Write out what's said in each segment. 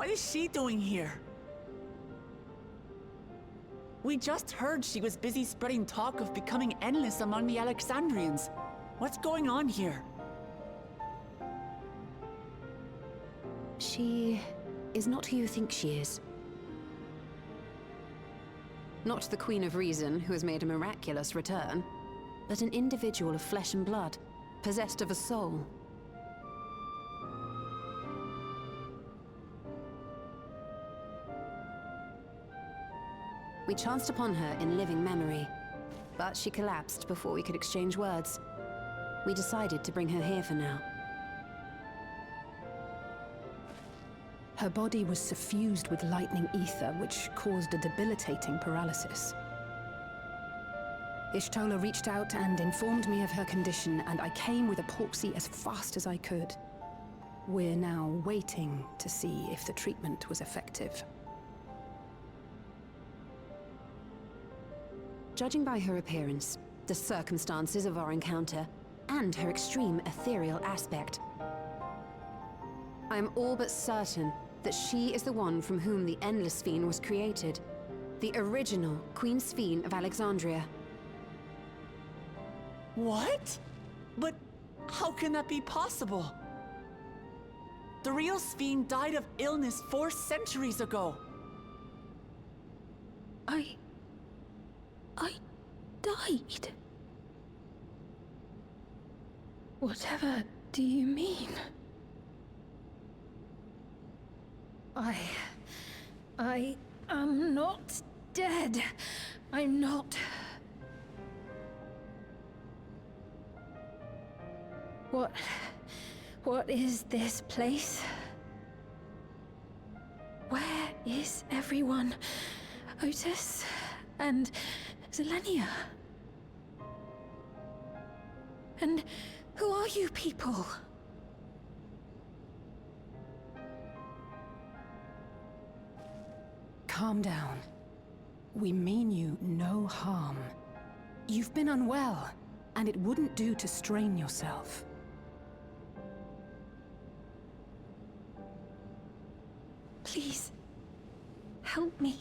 What is she doing here? We just heard she was busy spreading talk of becoming endless among the Alexandrians. What's going on here? She is not who you think she is. Not the Queen of Reason, who has made a miraculous return, but an individual of flesh and blood, possessed of a soul. We chanced upon her in living memory, but she collapsed before we could exchange words. We decided to bring her here for now. Her body was suffused with lightning ether, which caused a debilitating paralysis. Ishtola reached out and informed me of her condition, and I came with epoxy as fast as I could. We're now waiting to see if the treatment was effective. Judging by her appearance, the circumstances of our encounter, and her extreme ethereal aspect, I am all but certain that she is the one from whom the Endless Fiend was created. The original Queen Sphene of Alexandria. What? But how can that be possible? The real Sphene died of illness 4 centuries ago. I died? Whatever do you mean? I am not dead. I'm not. What is this place? Where is everyone? Otis and Zelenia? And who are you people? Calm down. We mean you no harm. You've been unwell, and it wouldn't do to strain yourself. Please, help me.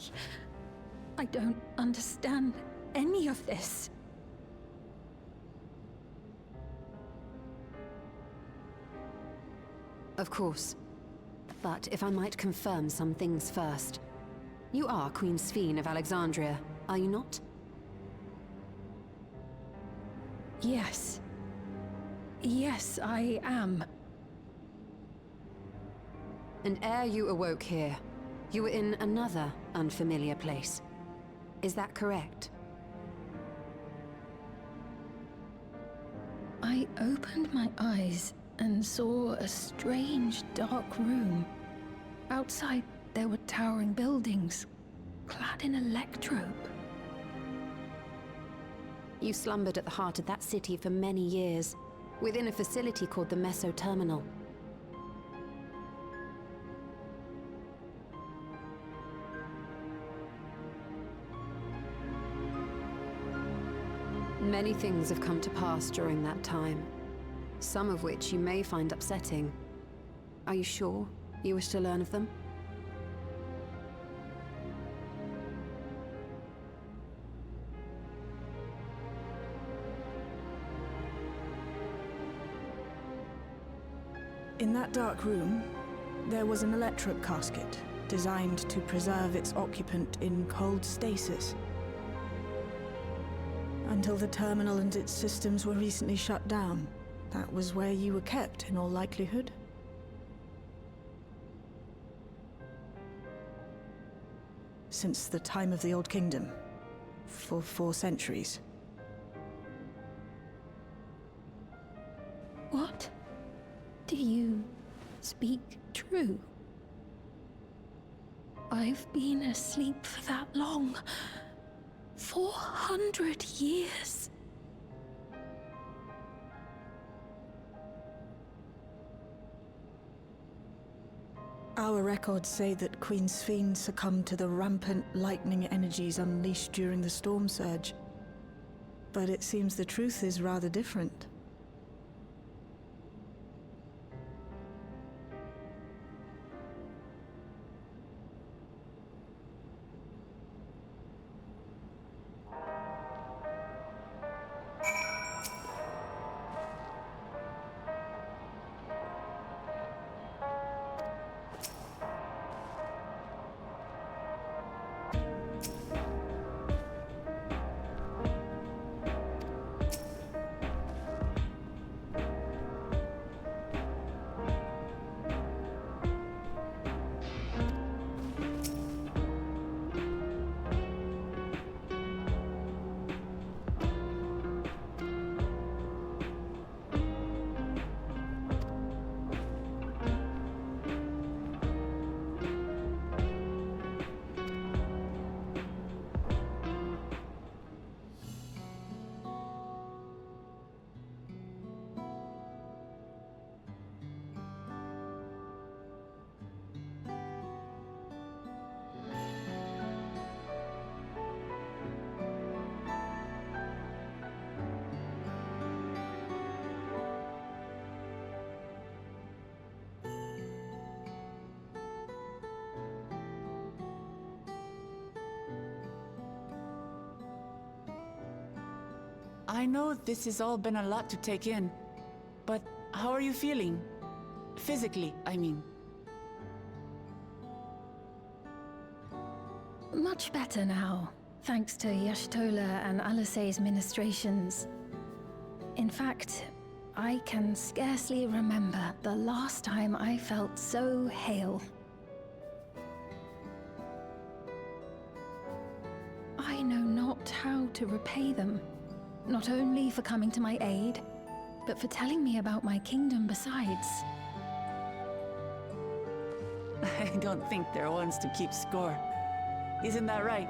I don't understand any of this. Of course. But if I might confirm some things first. You are Queen Sphene of Alexandria, are you not? Yes. Yes, I am. And ere you awoke here, you were in another unfamiliar place. Is that correct? I opened my eyes and saw a strange, dark room. Outside, there were towering buildings, clad in electrope. You slumbered at the heart of that city for many years, within a facility called the Meso Terminal. Many things have come to pass during that time, some of which you may find upsetting. Are you sure you wish to learn of them? In that dark room, there was an electric casket designed to preserve its occupant in cold stasis. Until the terminal and its systems were recently shut down, that was where you were kept in all likelihood. Since the time of the Old Kingdom, for 4 centuries. What? Do you speak true? I've been asleep for that long. 400 years. Our records say that Queen Sphene succumbed to the rampant lightning energies unleashed during the storm surge. But it seems the truth is rather different. I know this has all been a lot to take in, but how are you feeling? Physically, I mean. Much better now, thanks to Yashtola and Alisei's ministrations. In fact, I can scarcely remember the last time I felt so hale. I know not how to repay them, not only for coming to my aid, but for telling me about my kingdom besides. I don't think they're ones to keep score. Isn't that right?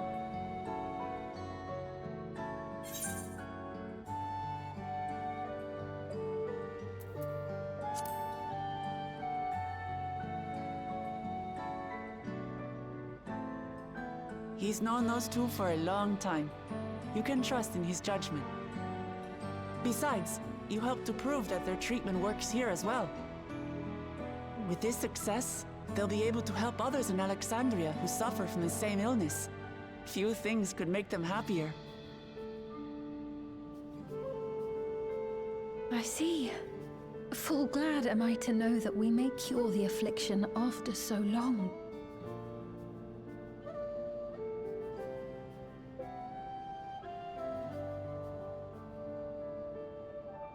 He's known those two for a long time. You can trust in his judgment. Besides, you helped to prove that their treatment works here as well. With this success, they'll be able to help others in Alexandria who suffer from the same illness. Few things could make them happier. I see. Full glad am I to know that we may cure the affliction after so long.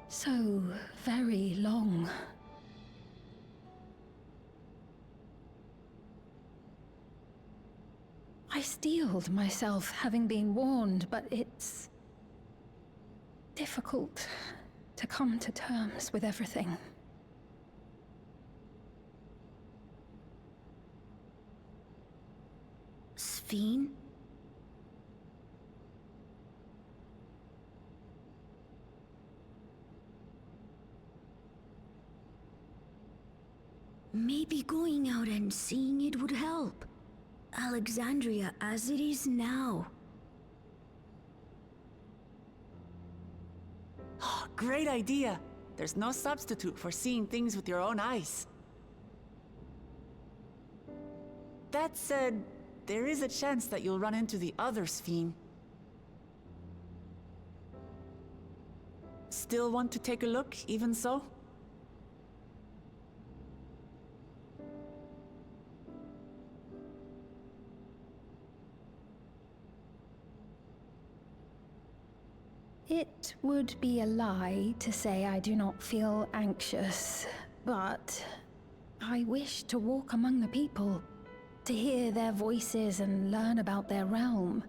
So very long. I steeled myself, having been warned, but it's difficult to come to terms with everything. Sphene? Maybe going out and seeing it would help. Alexandria as it is now. Great idea! There's no substitute for seeing things with your own eyes. That said, there is a chance that you'll run into the other Sphene. Still want to take a look, even so? It would be a lie to say I do not feel anxious, but I wish to walk among the people, to hear their voices and learn about their realm.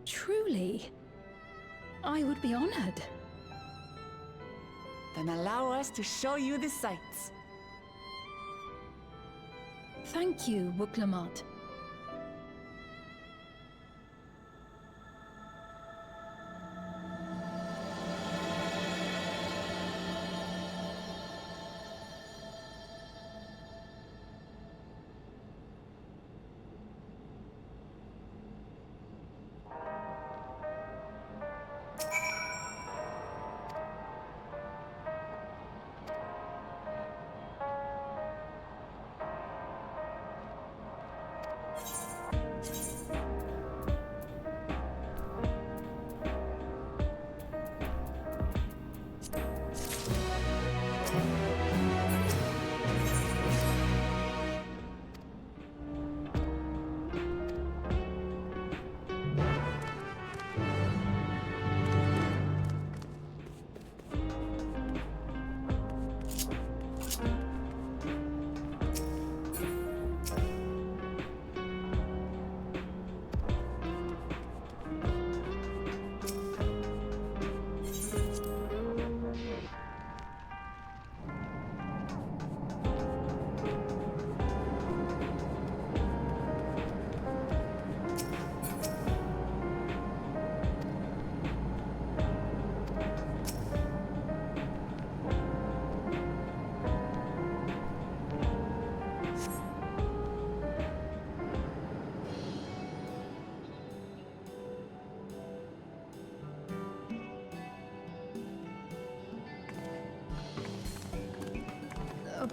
Truly, I would be honored. Then allow us to show you the sights. Thank you, Wuklamat.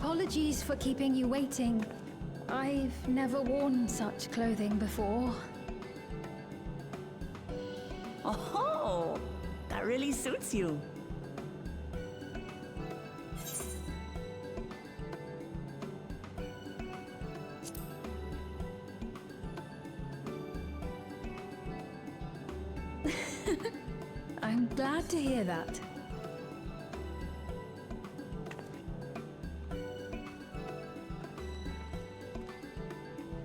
Apologies for keeping you waiting. I've never worn such clothing before. Oh, that really suits you. I'm glad to hear that.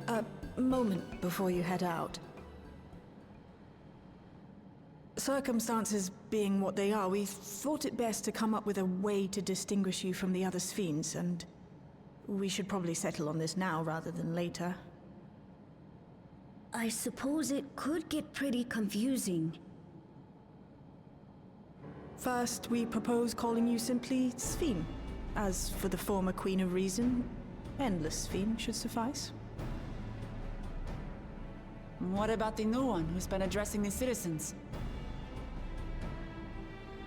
A moment before you head out. Circumstances being what they are, we thought it best to come up with a way to distinguish you from the other Sphenes, and we should probably settle on this now rather than later. I suppose it could get pretty confusing. First, we propose calling you simply Sphene. As for the former Queen of Reason, Endless Sphene should suffice. What about the new one who's been addressing the citizens?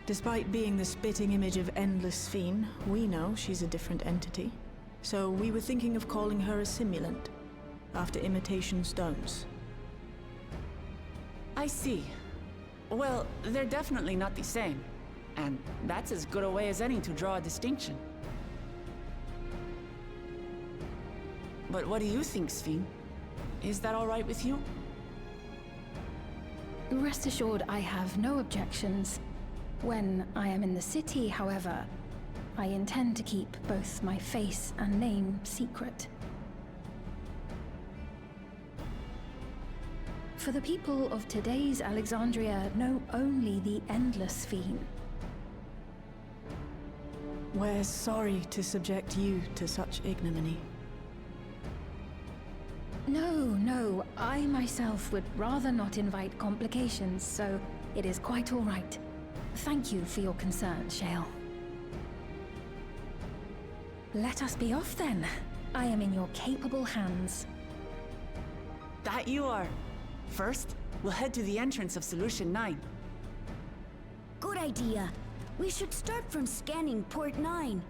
Despite being the spitting image of Endless Sphene, we know she's a different entity. So we were thinking of calling her a simulant, after imitation stones. I see. Well, they're definitely not the same. And that's as good a way as any to draw a distinction. But what do you think, Sphene? Is that all right with you? Rest assured, I have no objections. When I am in the city, however, I intend to keep both my face and name secret. For the people of today's Alexandria know only the Endless Sphene. We're sorry to subject you to such ignominy. No, I myself would rather not invite complications, so it is quite all right. Thank you for your concern, Shale. Let us be off then. I am in your capable hands. That you are. First, we'll head to the entrance of Solution 9. Good idea. We should start from scanning Port 9.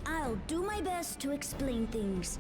I'll do my best to explain things.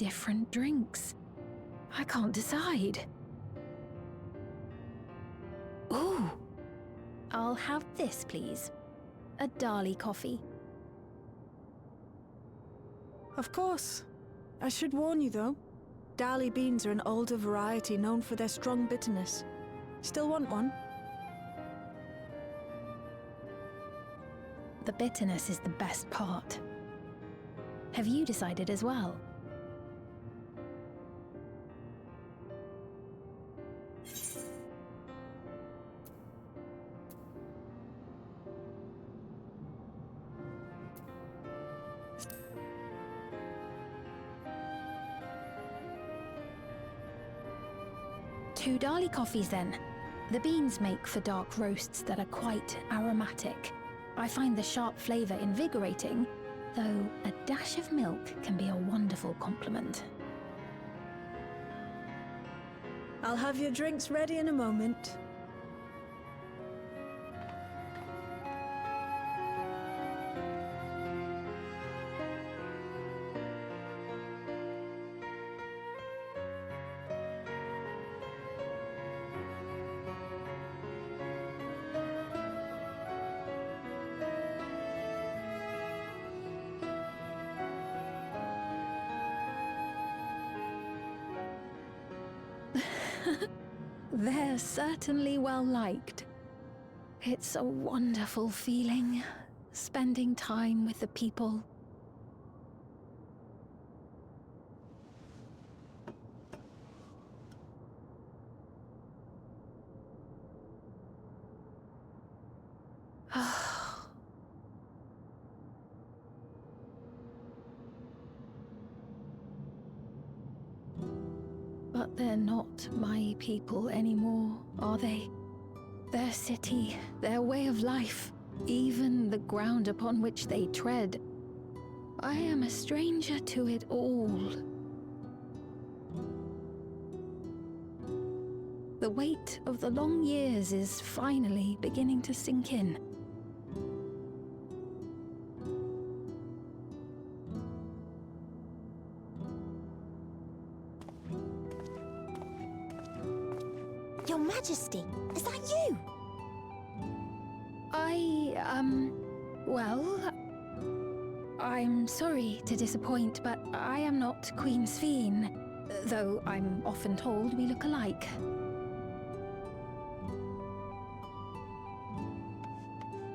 different drinks. I can't decide. Ooh! I'll have this, please. A Dali coffee. Of course. I should warn you, though. Dali beans are an older variety known for their strong bitterness. Still want one? The bitterness is the best part. Have you decided as well? Two Dali coffees then. The beans make for dark roasts that are quite aromatic. I find the sharp flavor invigorating, though a dash of milk can be a wonderful complement. I'll have your drinks ready in a moment. They're certainly well liked. It's a wonderful feeling, spending time with the people. But they're not my people anymore, are they? Their city, their way of life, even the ground upon which they tread. I am a stranger to it all. The weight of the long years is finally beginning to sink in. Your Majesty, is that you? Well, I'm sorry to disappoint, but I am not Queen Sphene, though I'm often told we look alike.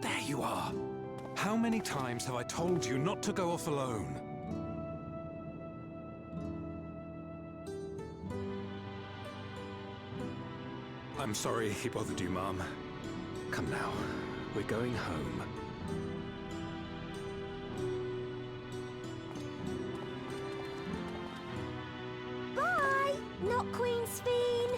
There you are. How many times have I told you not to go off alone? I'm sorry he bothered you, Mom. Come now, we're going home. Bye, not Queen Sphene.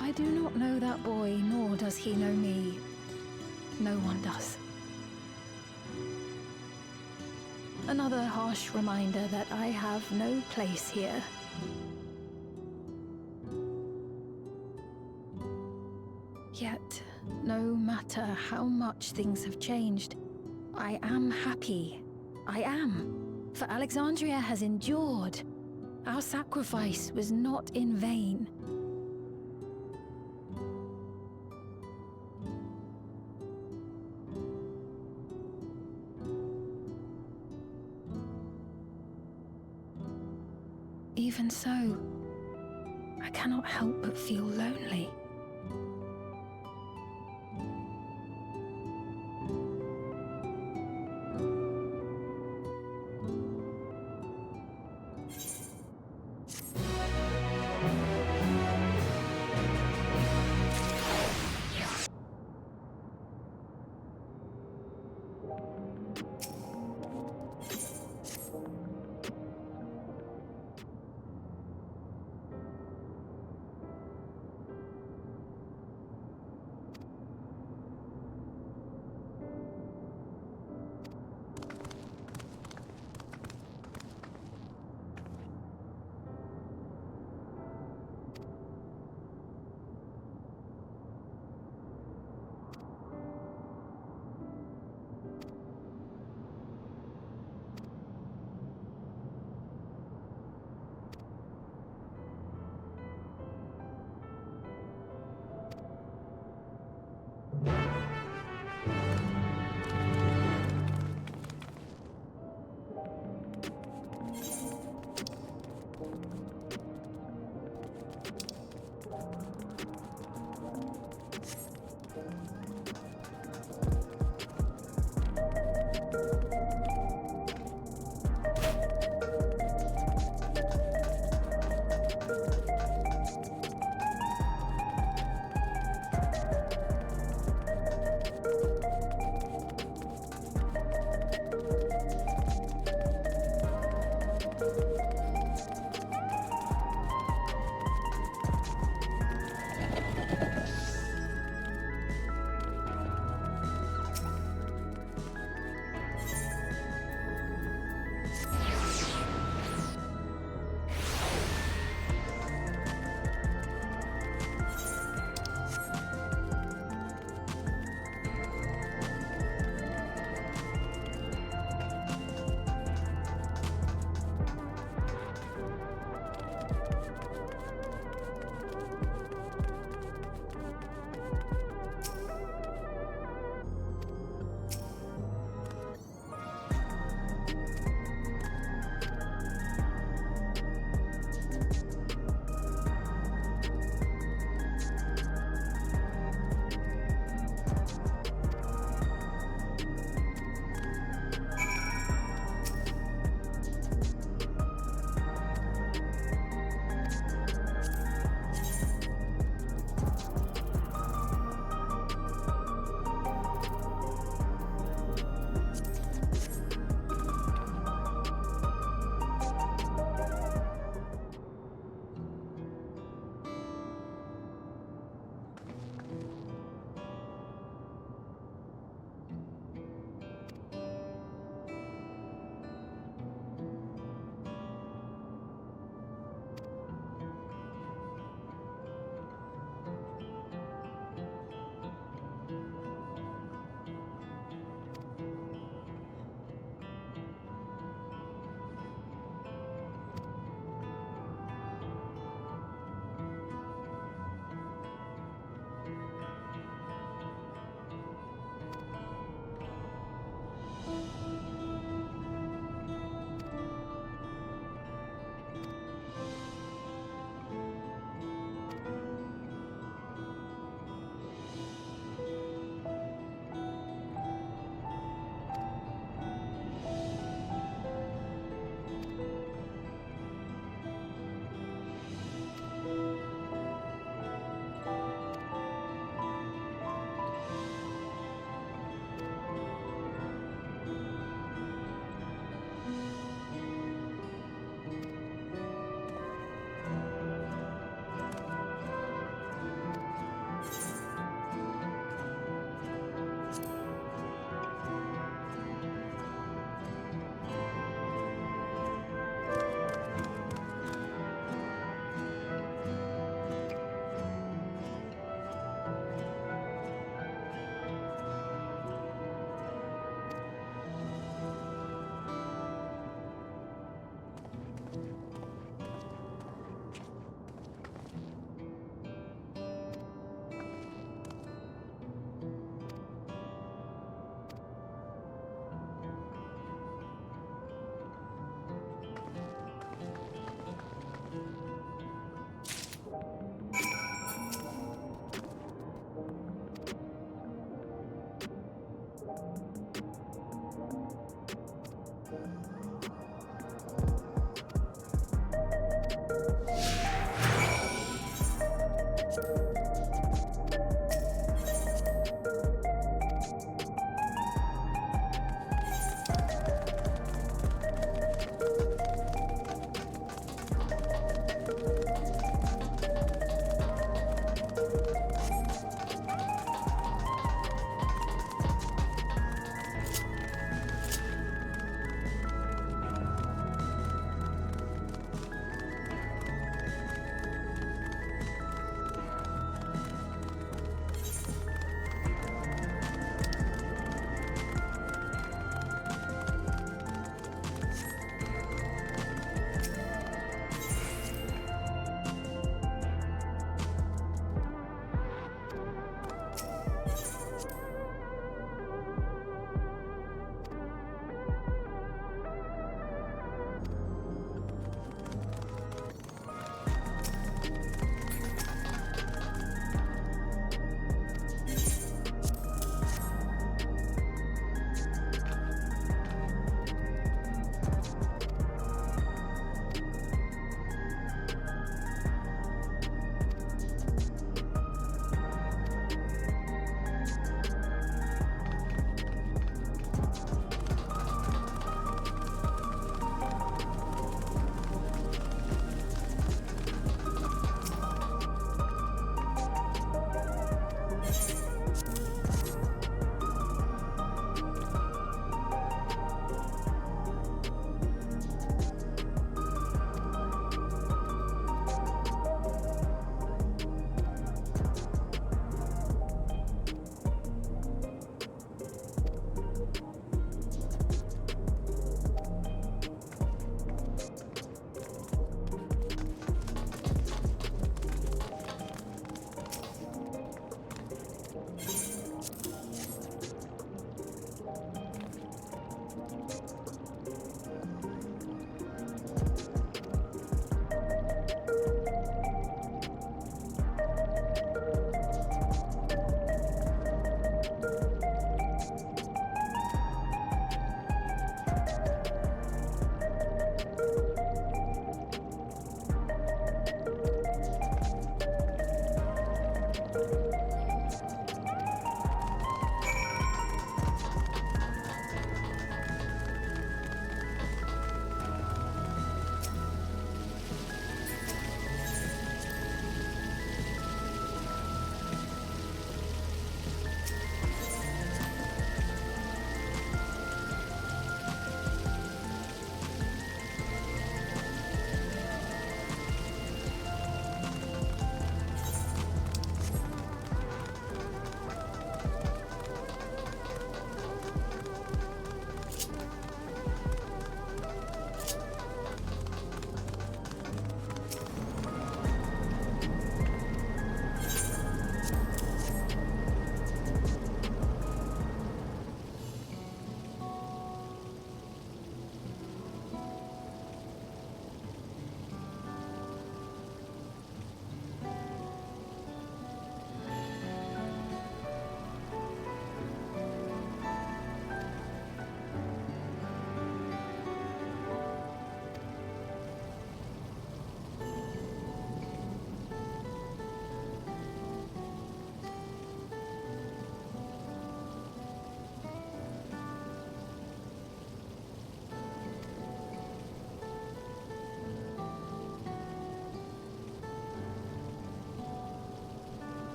I do not know that boy, nor does he know me. No one does. Another harsh reminder that I have no place here. Yet, no matter how much things have changed, I am happy. I am. For Alexandria has endured. Our sacrifice was not in vain. Even so, I cannot help but feel lonely.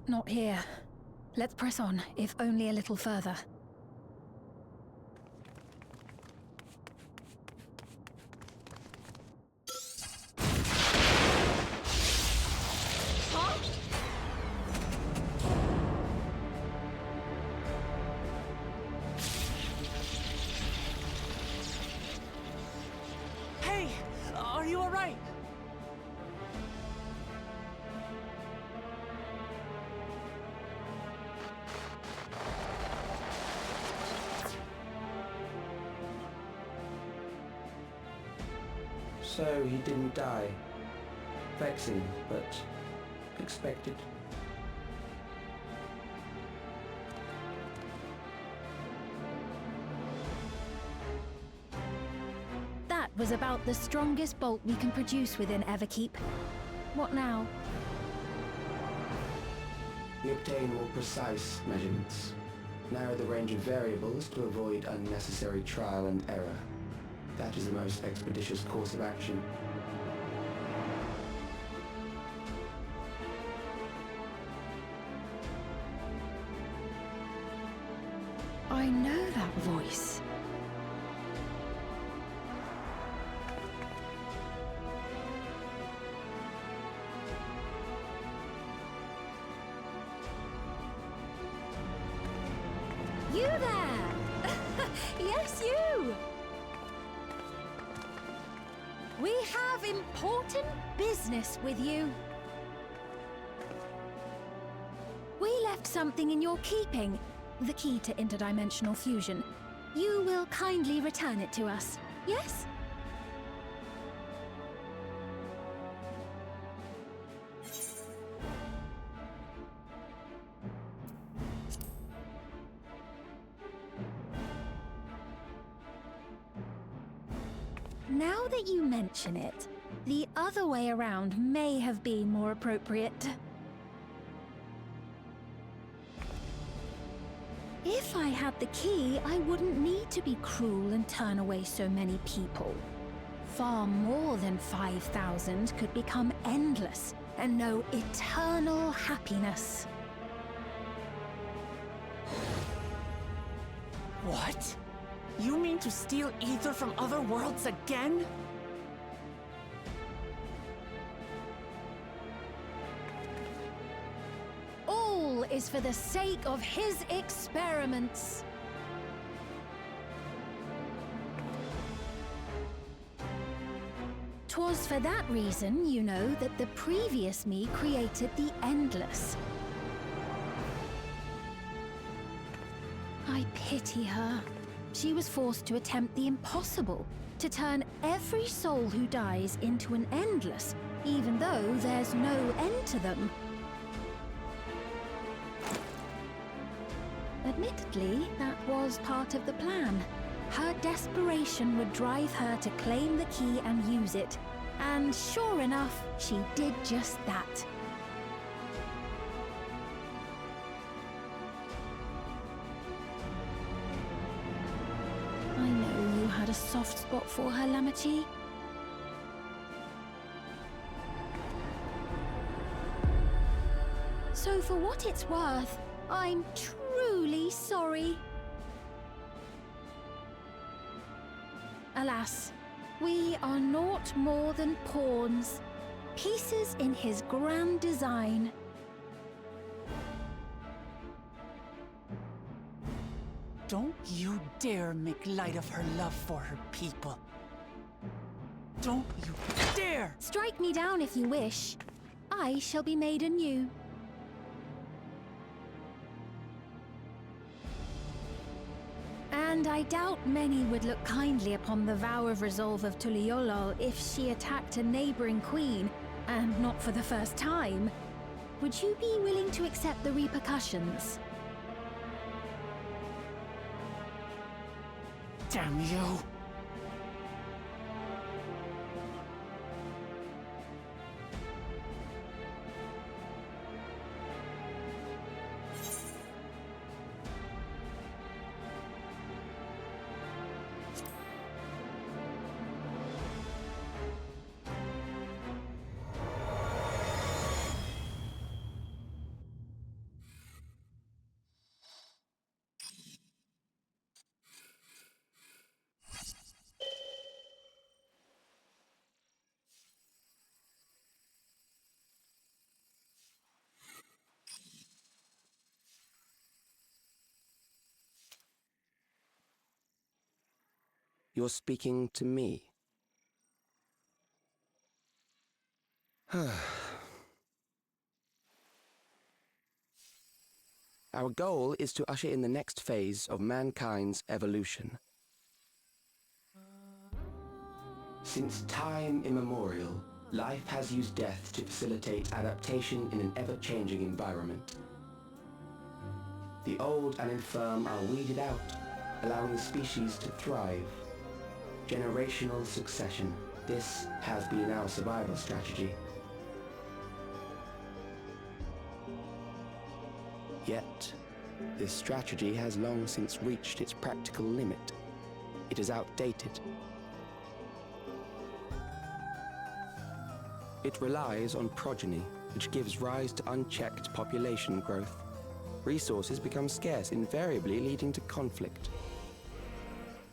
Not here. Let's press on, if only a little further. Hey! Are you alright? So he didn't die. Vexing, but expected. That was about the strongest bolt we can produce within Everkeep. What now? We obtain more precise measurements. Narrow the range of variables to avoid unnecessary trial and error. That is the most expeditious course of action. I know that voice. You there! Yes, you! We have important business with you. We left something in your keeping. The key to interdimensional fusion. You will kindly return it to us, yes? Now that you mention it, the other way around may have been more appropriate. If I had the key, I wouldn't need to be cruel and turn away so many people. Far more than 5,000 could become endless and know eternal happiness. What? You mean to steal ether from other worlds again? All is for the sake of his experiments. 'Twas for that reason, you know, that the previous me created the Endless. I pity her. She was forced to attempt the impossible, to turn every soul who dies into an Endless, even though there's no end to them. Admittedly, that was part of the plan. Her desperation would drive her to claim the key and use it. And sure enough, she did just that. I know you had a soft spot for her, Lamachi. So for what it's worth, I'm truly sorry. Alas, we are naught more than pawns, pieces in his grand design. Don't you dare make light of her love for her people. Don't you dare! Strike me down if you wish. I shall be made anew. And I doubt many would look kindly upon the vow of resolve of Tuliolol if she attacked a neighboring queen, and not for the first time. Would you be willing to accept the repercussions? Damn you! You're speaking to me. Our goal is to usher in the next phase of mankind's evolution. Since time immemorial, life has used death to facilitate adaptation in an ever-changing environment. The old and infirm are weeded out, allowing the species to thrive. Generational succession. This has been our survival strategy. Yet, this strategy has long since reached its practical limit. It is outdated. It relies on progeny, which gives rise to unchecked population growth. Resources become scarce, invariably leading to conflict.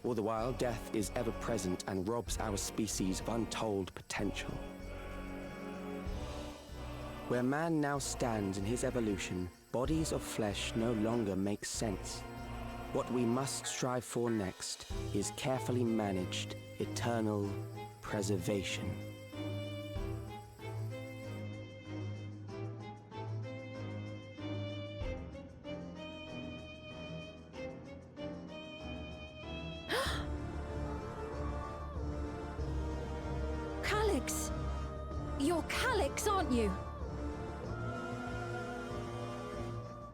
All the while, death is ever present and robs our species of untold potential. Where man now stands in his evolution, bodies of flesh no longer make sense. What we must strive for next is carefully managed, eternal preservation. Calyx! You're Calyx, aren't you?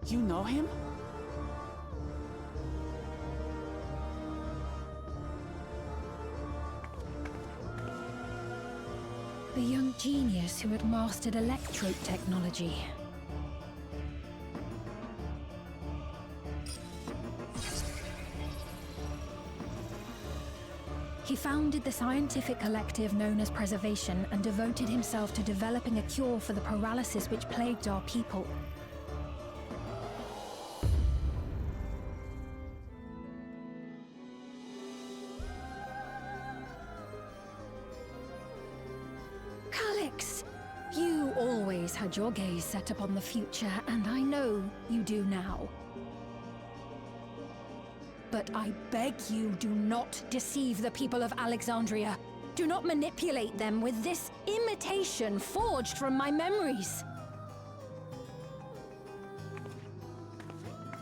You know him? The young genius who had mastered electrope technology. He found founded the scientific collective known as Preservation and devoted himself to developing a cure for the paralysis which plagued our people. Calix! You always had your gaze set upon the future, and I know you do now. But I beg you, do not deceive the people of Alexandria. Do not manipulate them with this imitation forged from my memories.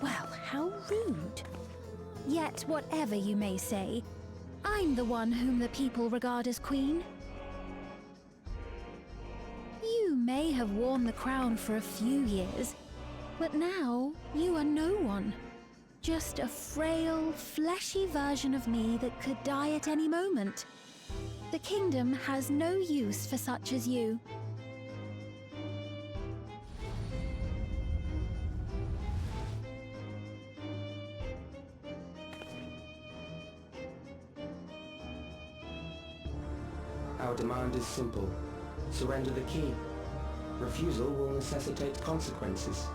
Well, how rude. Yet, whatever you may say, I'm the one whom the people regard as queen. You may have worn the crown for a few years, but now you are no one. Just a frail, fleshy version of me that could die at any moment. The kingdom has no use for such as you. Our demand is simple. Surrender the key. Refusal will necessitate consequences.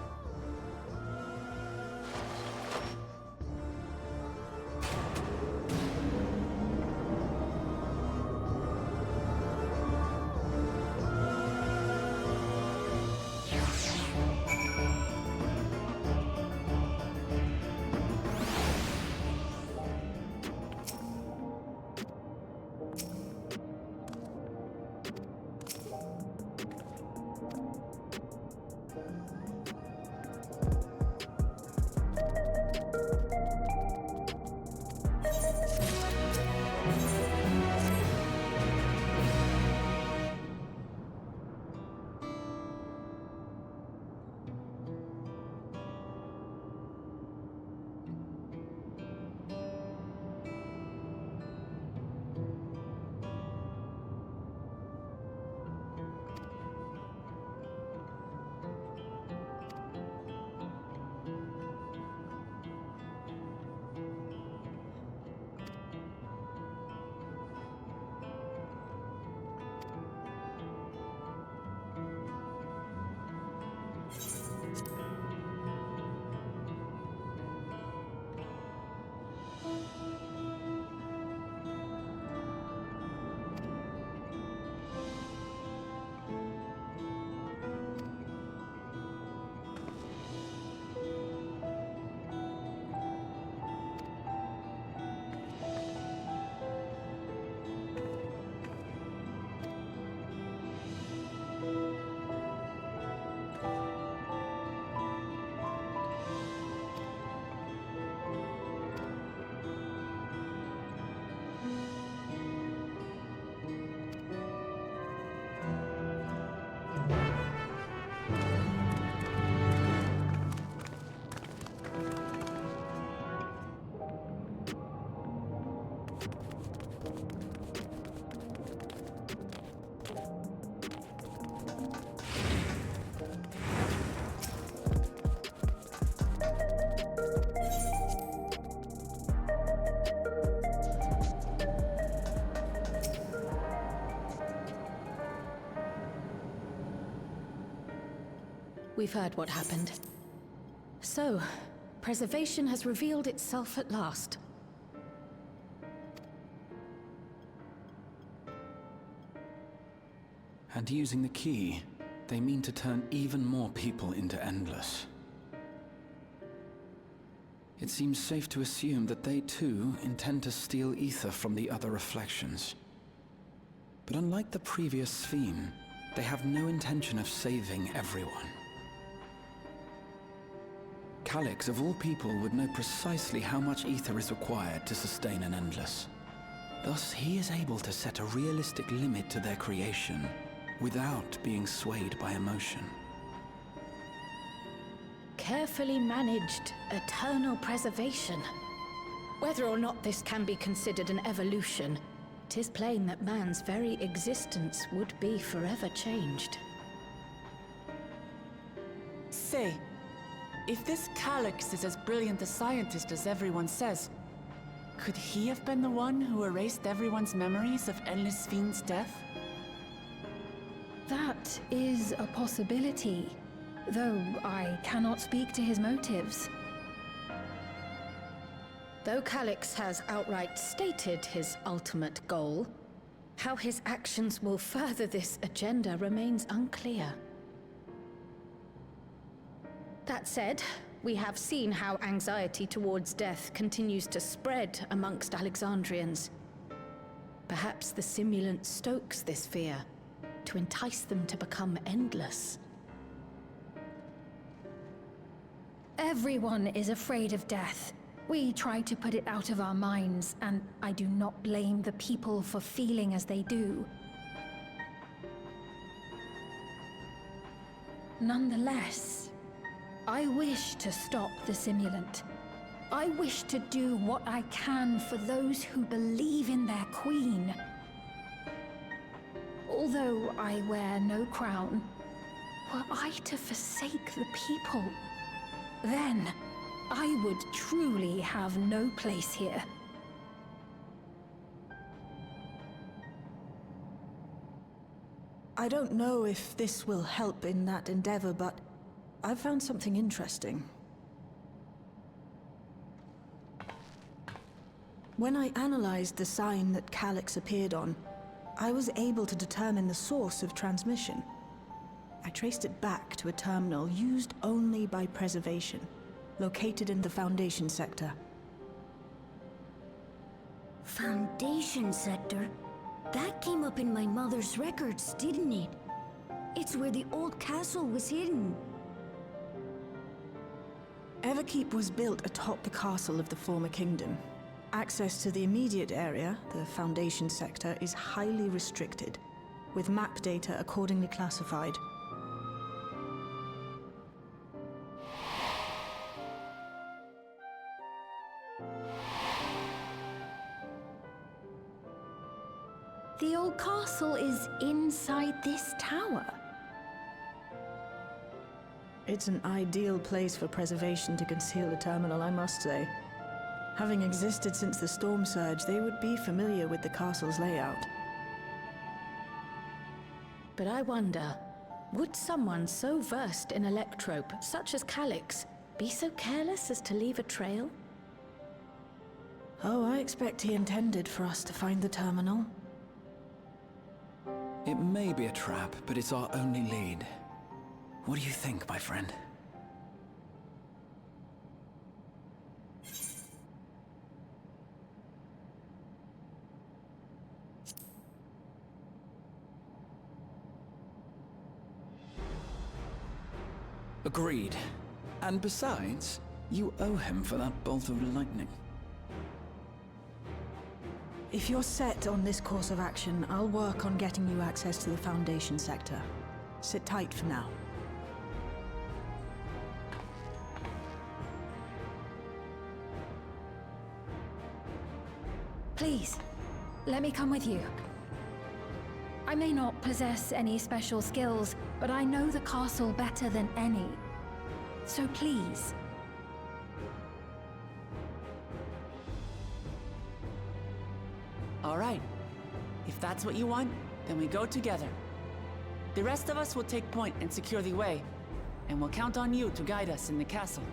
We've heard what happened. So, Preservation has revealed itself at last. And using the key, they mean to turn even more people into Endless. It seems safe to assume that they too intend to steal ether from the other reflections. But unlike the previous Sphere, they have no intention of saving everyone. Calix, of all people, would know precisely how much ether is required to sustain an Endless. Thus, he is able to set a realistic limit to their creation, without being swayed by emotion. Carefully managed, eternal preservation. Whether or not this can be considered an evolution, 'tis plain that man's very existence would be forever changed. Say, if this Calix is as brilliant a scientist as everyone says, Could he have been the one who erased everyone's memories of Endless Fiend's death? That is a possibility, though I cannot speak to his motives. Though Calix has outright stated his ultimate goal, how his actions will further this agenda remains unclear. That said, we have seen how anxiety towards death continues to spread amongst Alexandrians. Perhaps the simulant stokes this fear to entice them to become endless. Everyone is afraid of death. We try to put it out of our minds, and I do not blame the people for feeling as they do. Nonetheless, I wish to stop the simulant. I wish to do what I can for those who believe in their queen. Although I wear no crown, were I to forsake the people, then I would truly have no place here. I don't know if this will help in that endeavor, but I've found something interesting. When I analyzed the sign that Calix appeared on, I was able to determine the source of transmission. I traced it back to a terminal used only by preservation, located in the Foundation sector. Foundation sector? That came up in my mother's records, didn't it? It's where the old castle was hidden. Everkeep was built atop the castle of the former kingdom. Access to the immediate area, the Foundation sector, is highly restricted, with map data accordingly classified. The old castle is inside this tower. It's an ideal place for preservation to conceal a terminal, I must say. Having existed since the storm surge, they would be familiar with the castle's layout. But I wonder, would someone so versed in electrope, such as Calix, be so careless as to leave a trail? Oh, I expect he intended for us to find the terminal. It may be a trap, but it's our only lead. What do you think, my friend? Agreed. And besides, you owe him for that bolt of lightning. If you're set on this course of action, I'll work on getting you access to the Foundation sector. Sit tight for now. Please, let me come with you. I may not possess any special skills, but I know the castle better than any. So please. All right. If that's what you want, then we go together. The rest of us will take point and secure the way, and we'll count on you to guide us in the castle.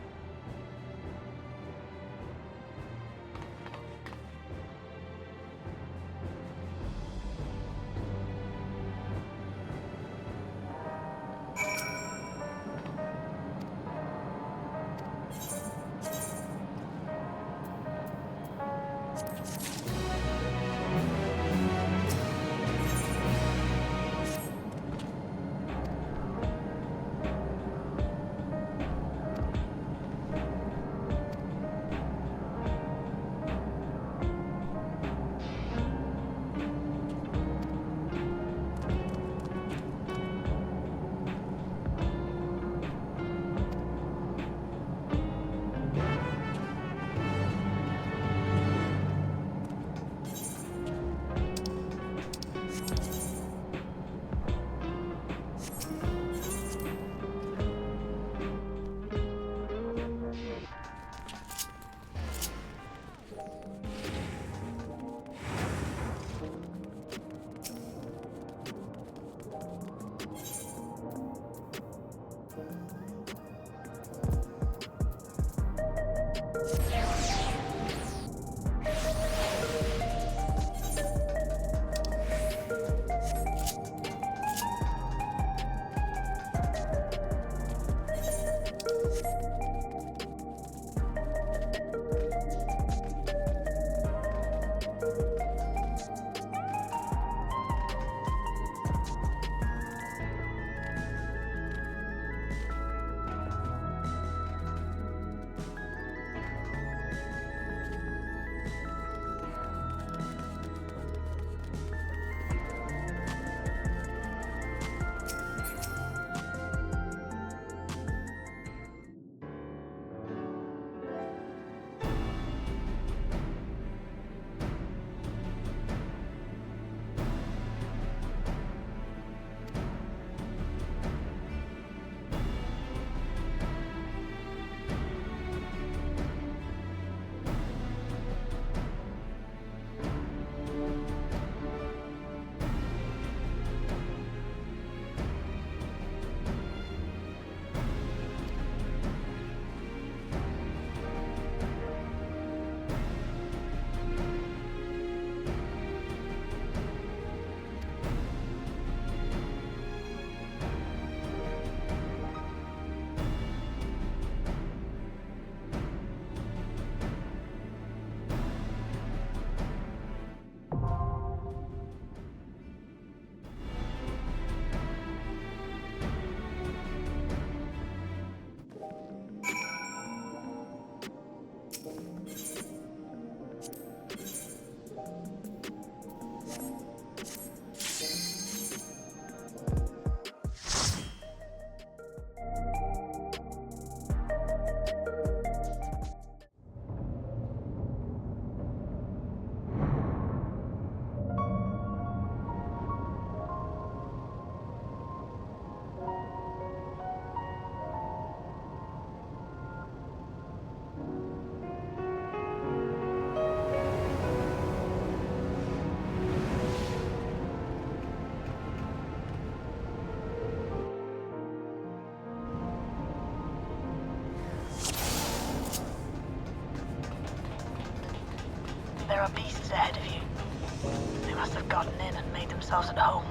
There are beasts ahead of you. They must have gotten in and made themselves at home.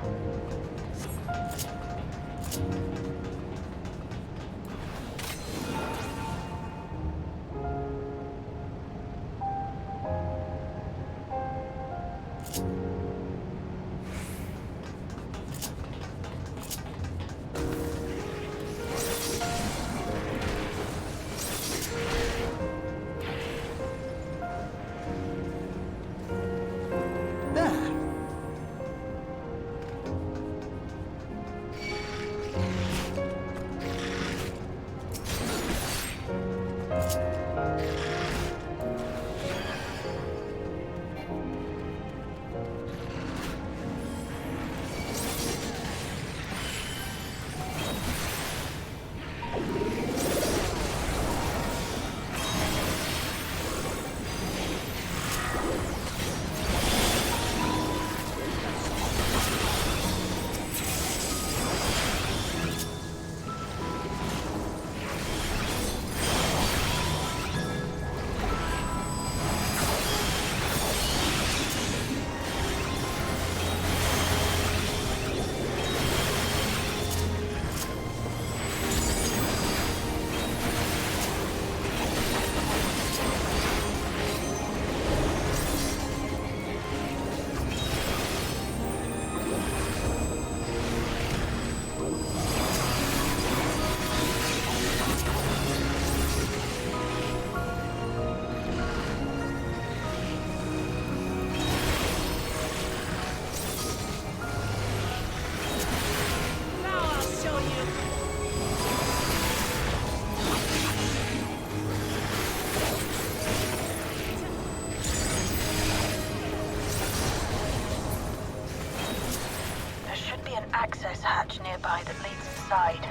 Access hatch nearby that leads inside.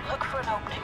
Look for an opening.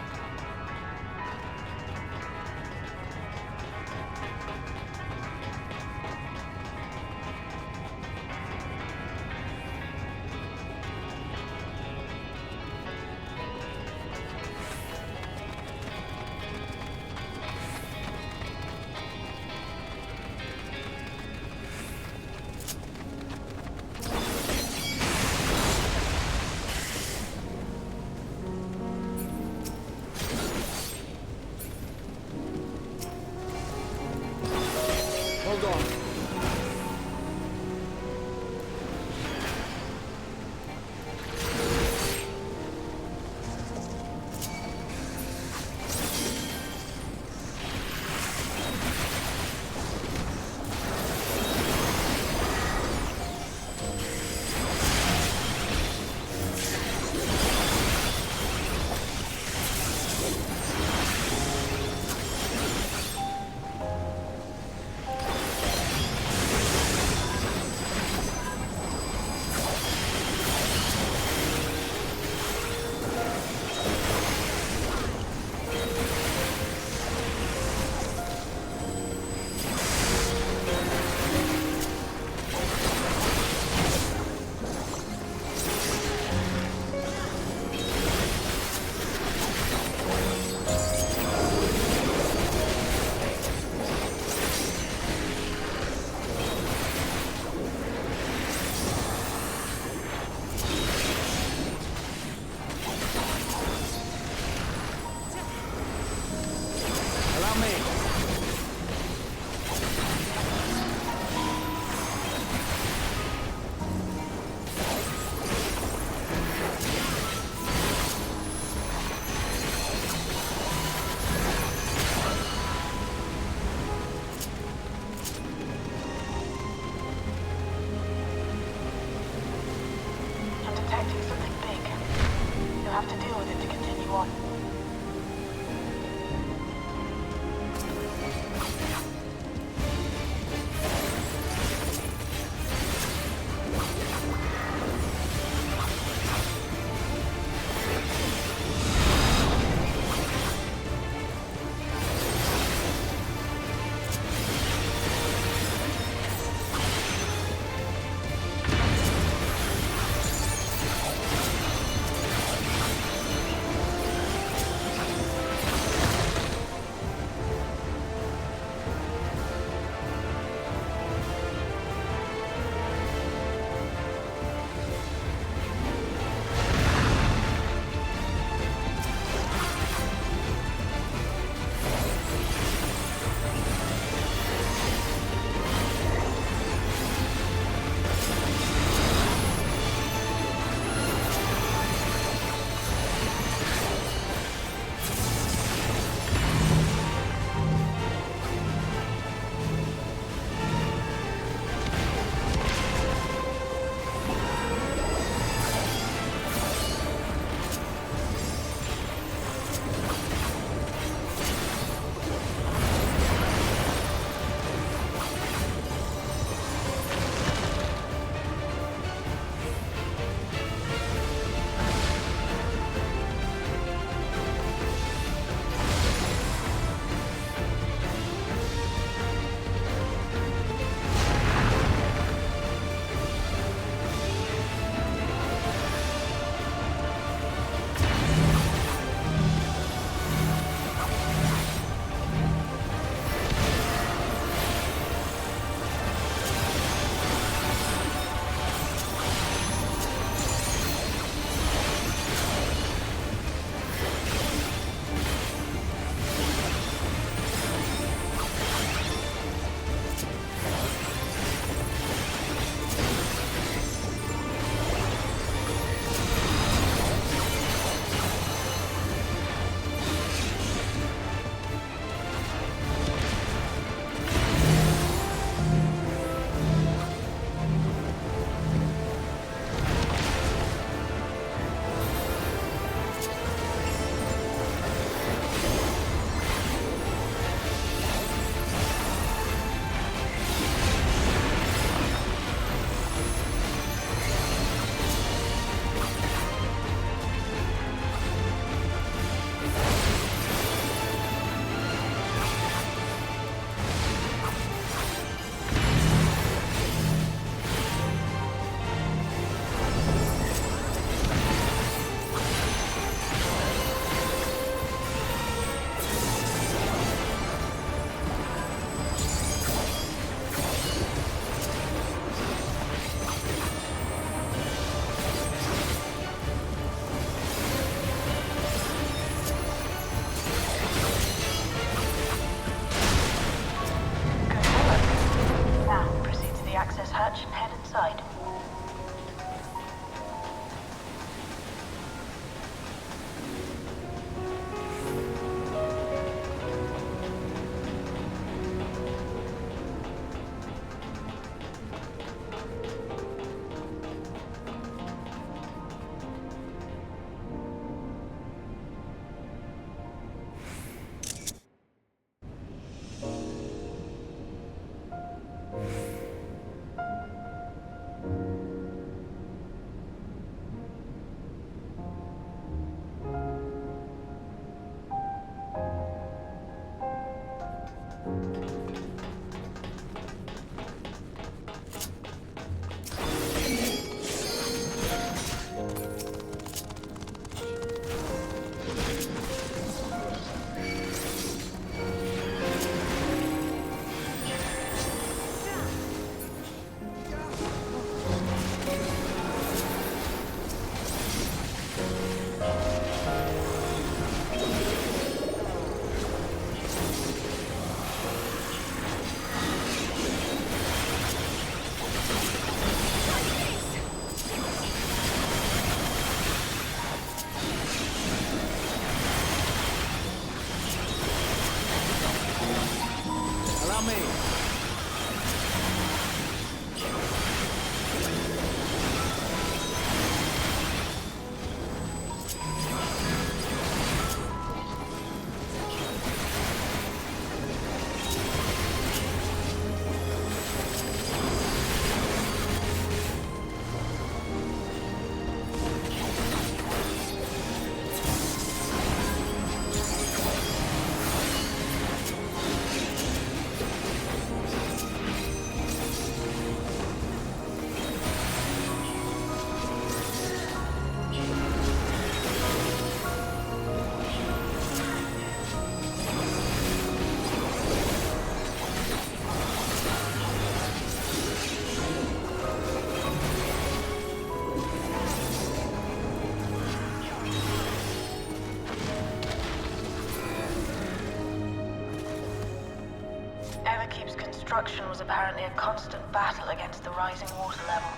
construction was apparently a constant battle against the rising water level.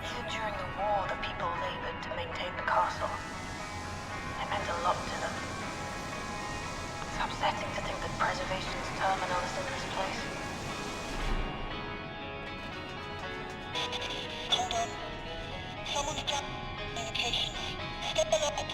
Even during the war, the people labored to maintain the castle. It meant a lot to them. It's upsetting to think that preservation's terminal is in this place. Hold on. Someone's got communications. Step alert.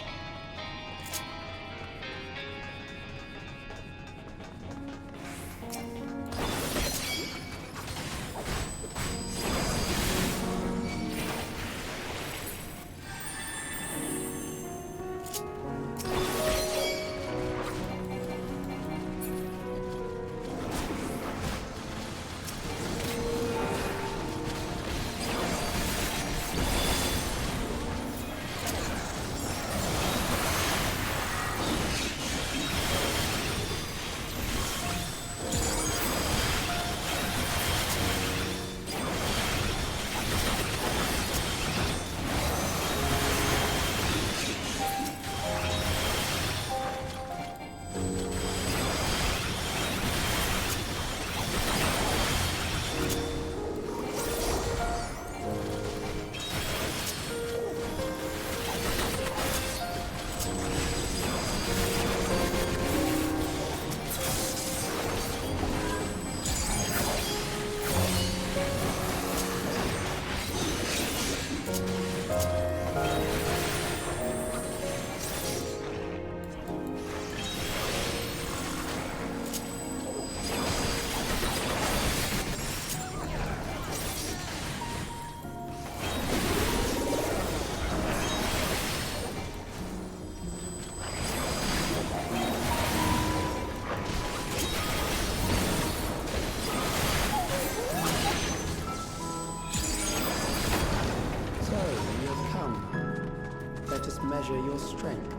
Measure your strength.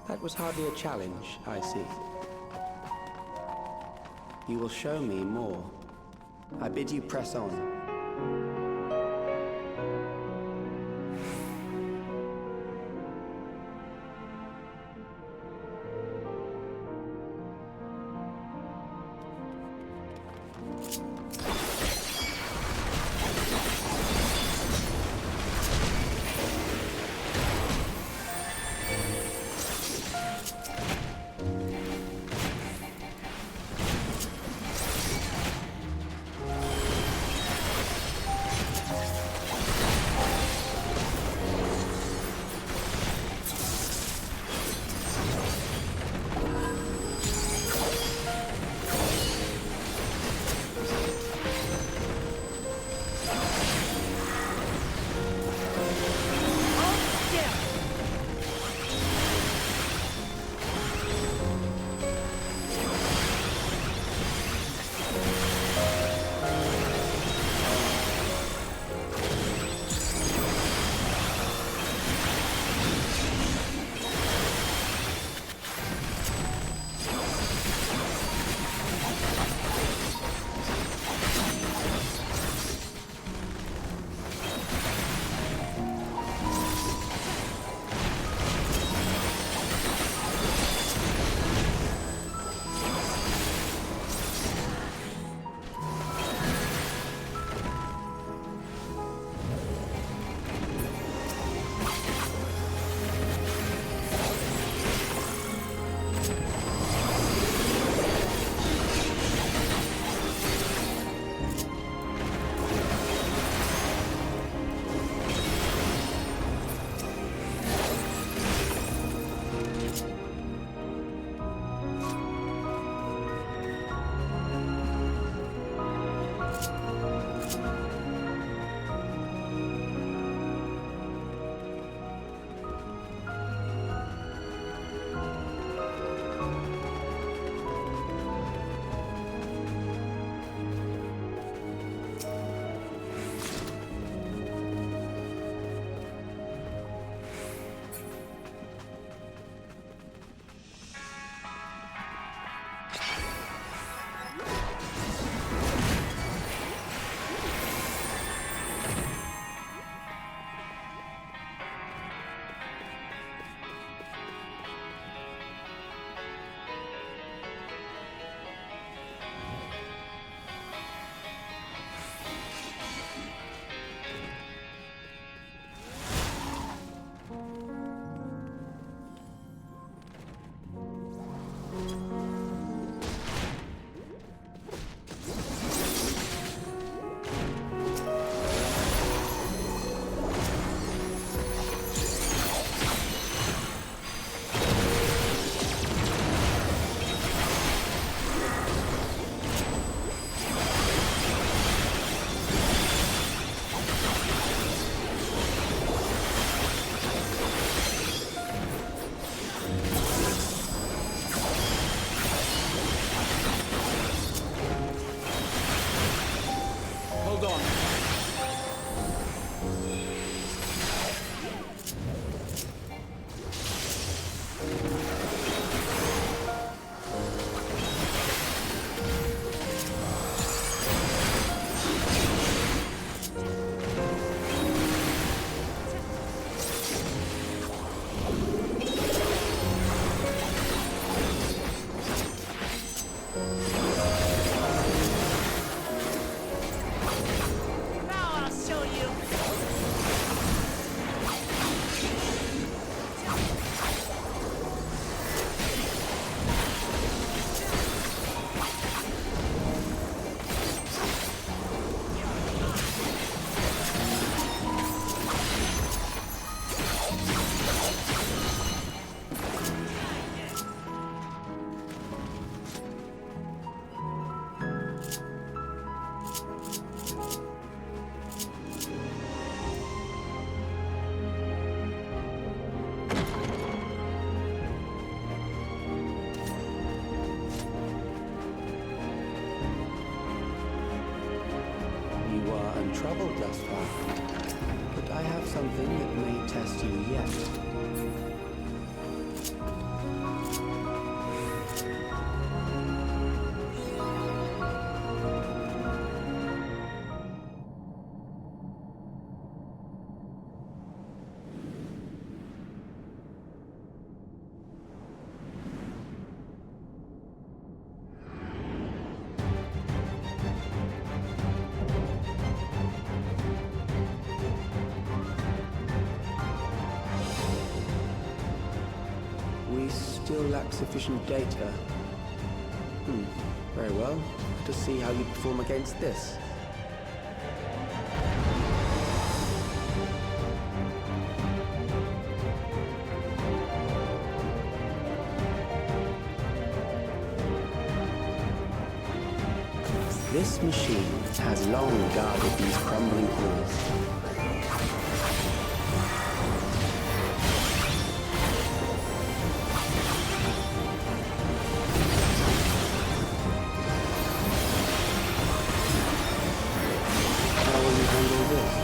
That was hardly a challenge, I see. You will show me more. I bid you press on. troubled thus far, but I have something that may test you yet. we still lack sufficient data. Very well. Let us see how you perform against this. This machine has long guarded these crumbling halls. How will you handle this?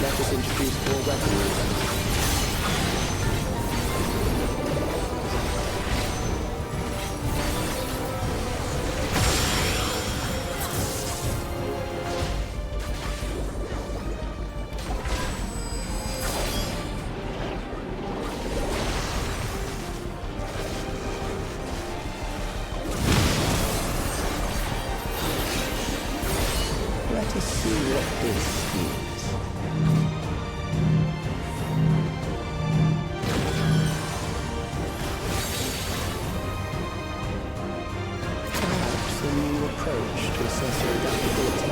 Let us introduce more weaponry. Let us see what this means. Perhaps a new approach to assessing adaptability.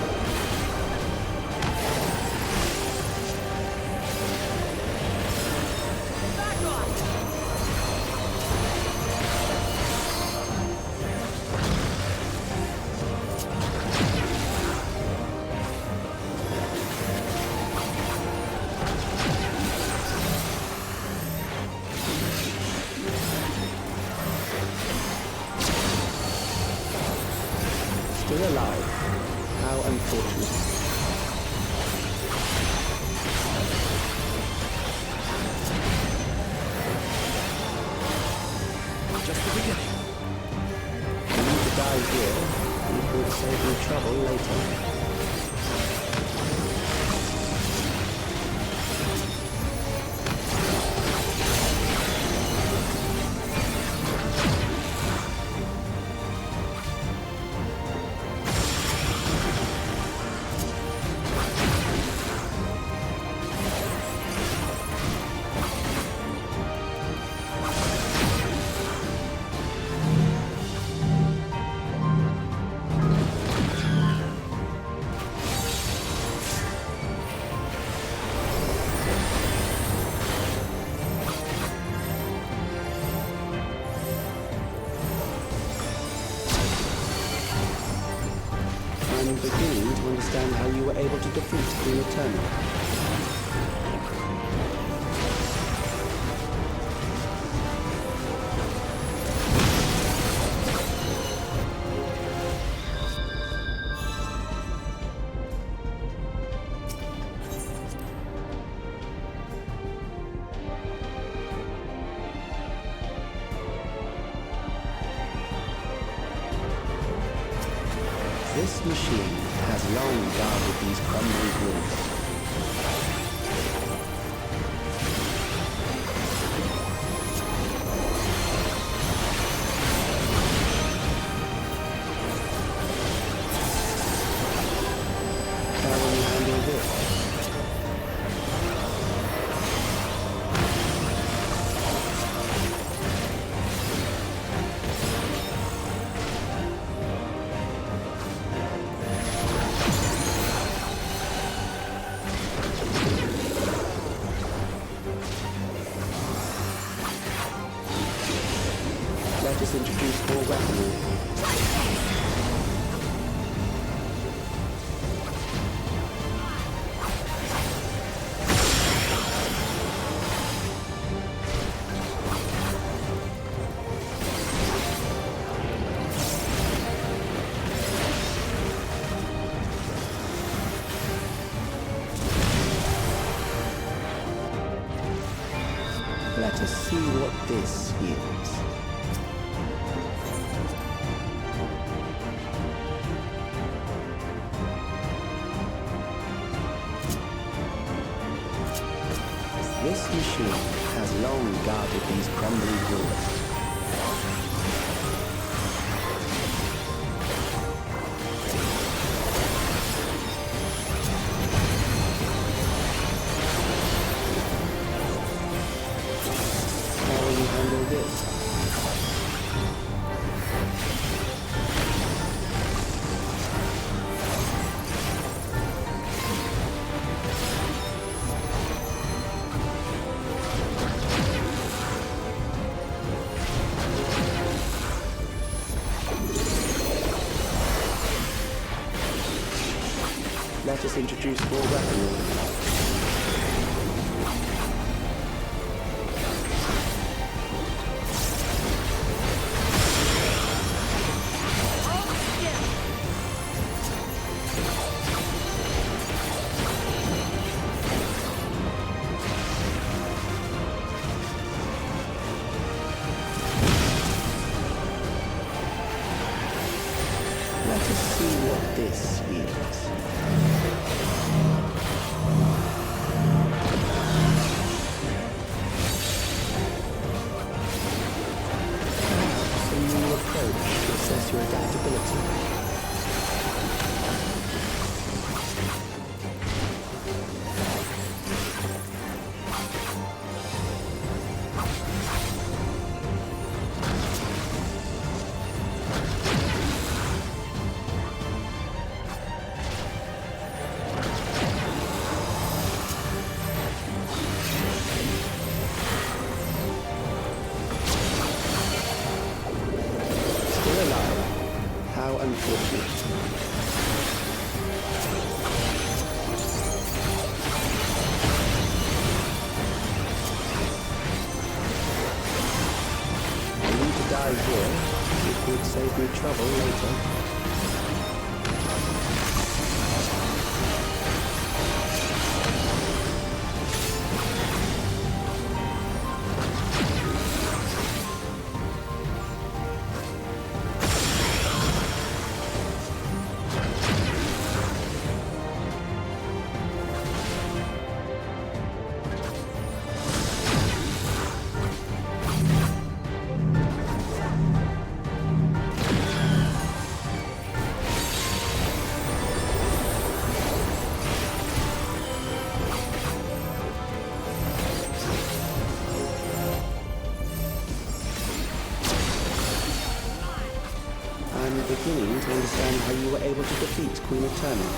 Still alive. How unfortunate. Just the beginning. You need to die here. You could save you trouble later. I'm beginning to understand how you were able to defeat the Eternal. This machine has long guarded these crumbling walls. How will you handle this? Let us introduce more weaponry. Let us see what this yields. This machine has long guarded these crumbling walls. How will you handle this? Let us introduce more weaponry. Let us see what this yields. A new approach to assess your adaptability. Still alive. How unfortunate. I need to die here. It would save me trouble later. I'm beginning to understand how you were able to defeat Queen Eternal.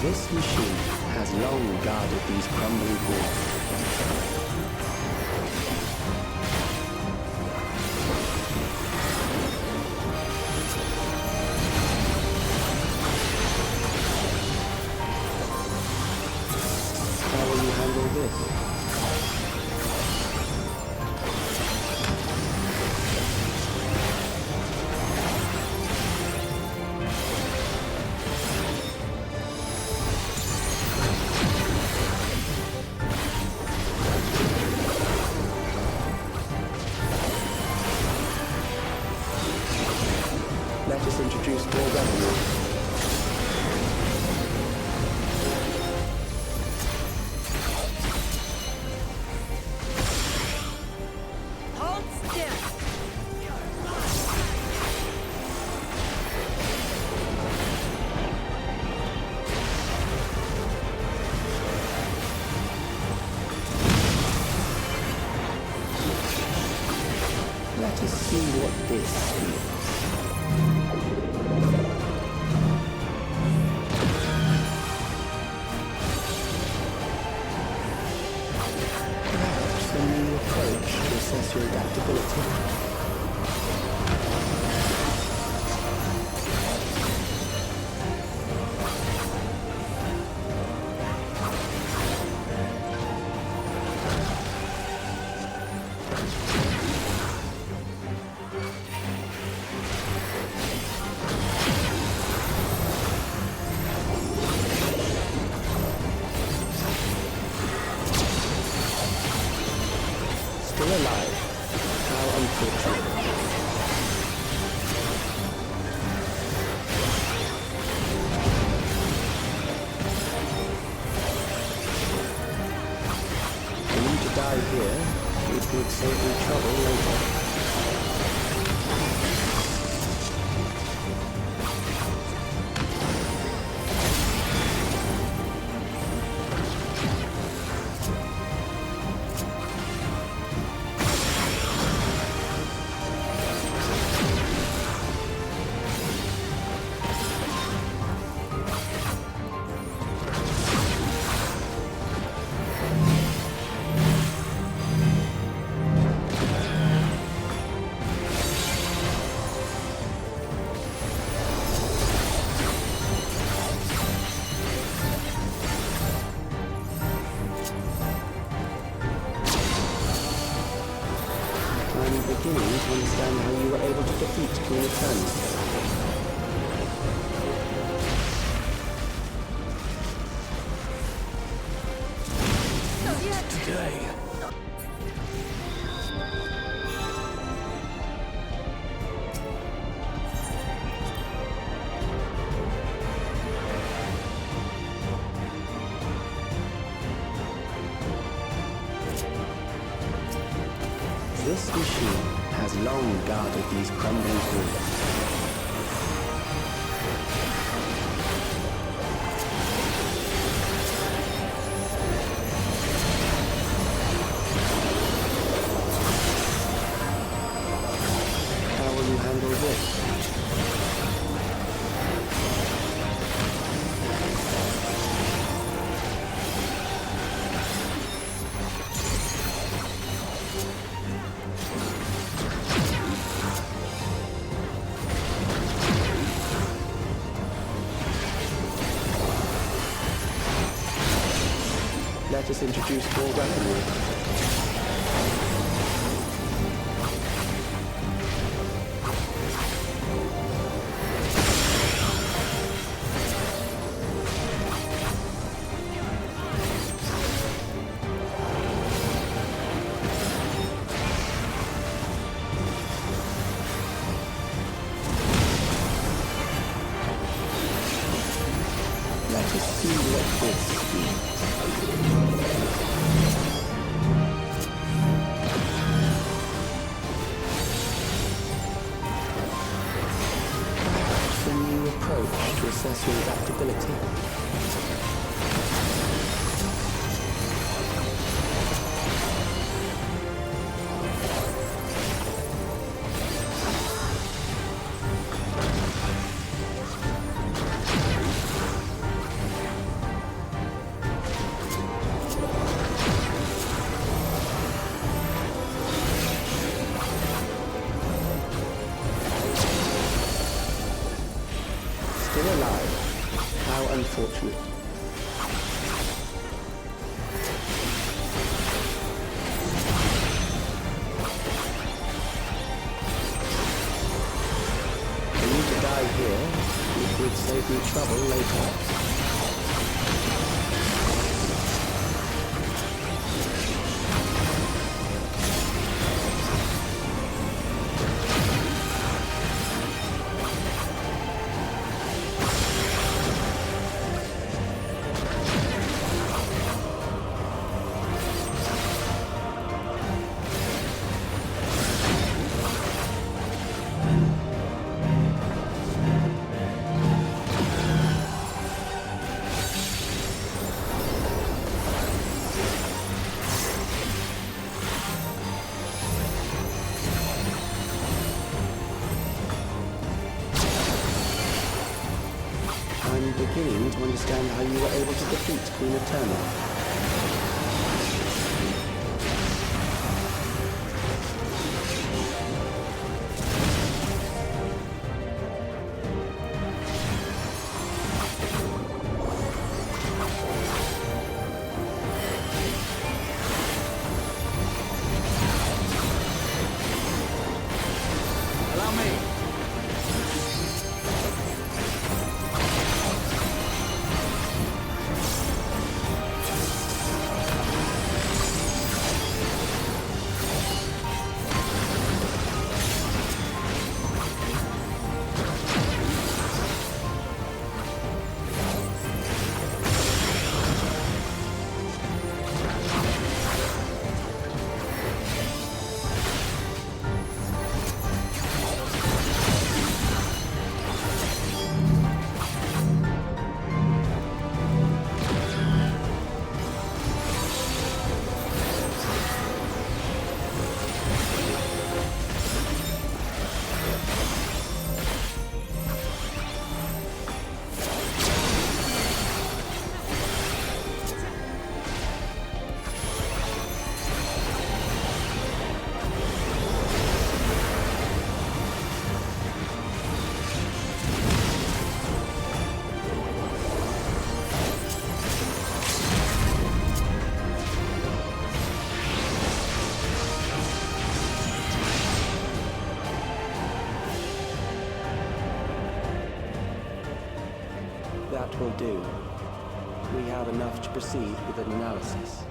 This machine has long guarded these crumbling walls. How will you handle this? Let us introduce more weaponry. assess your adaptability. Still alive. How unfortunate. For you to die here, it would save you trouble later. I'm beginning to understand how you were able to defeat Queen Eternal. Today. This machine has long guarded these crumbling walls. How will you handle this? Let us introduce more weaponry. Let us see what this means. Perhaps a new approach to assess your adaptability. Still alive. How unfortunate. For you to die here, it would save you trouble later. I'm beginning to understand how you were able to defeat Queen Eternal. do. We have enough to proceed with an analysis.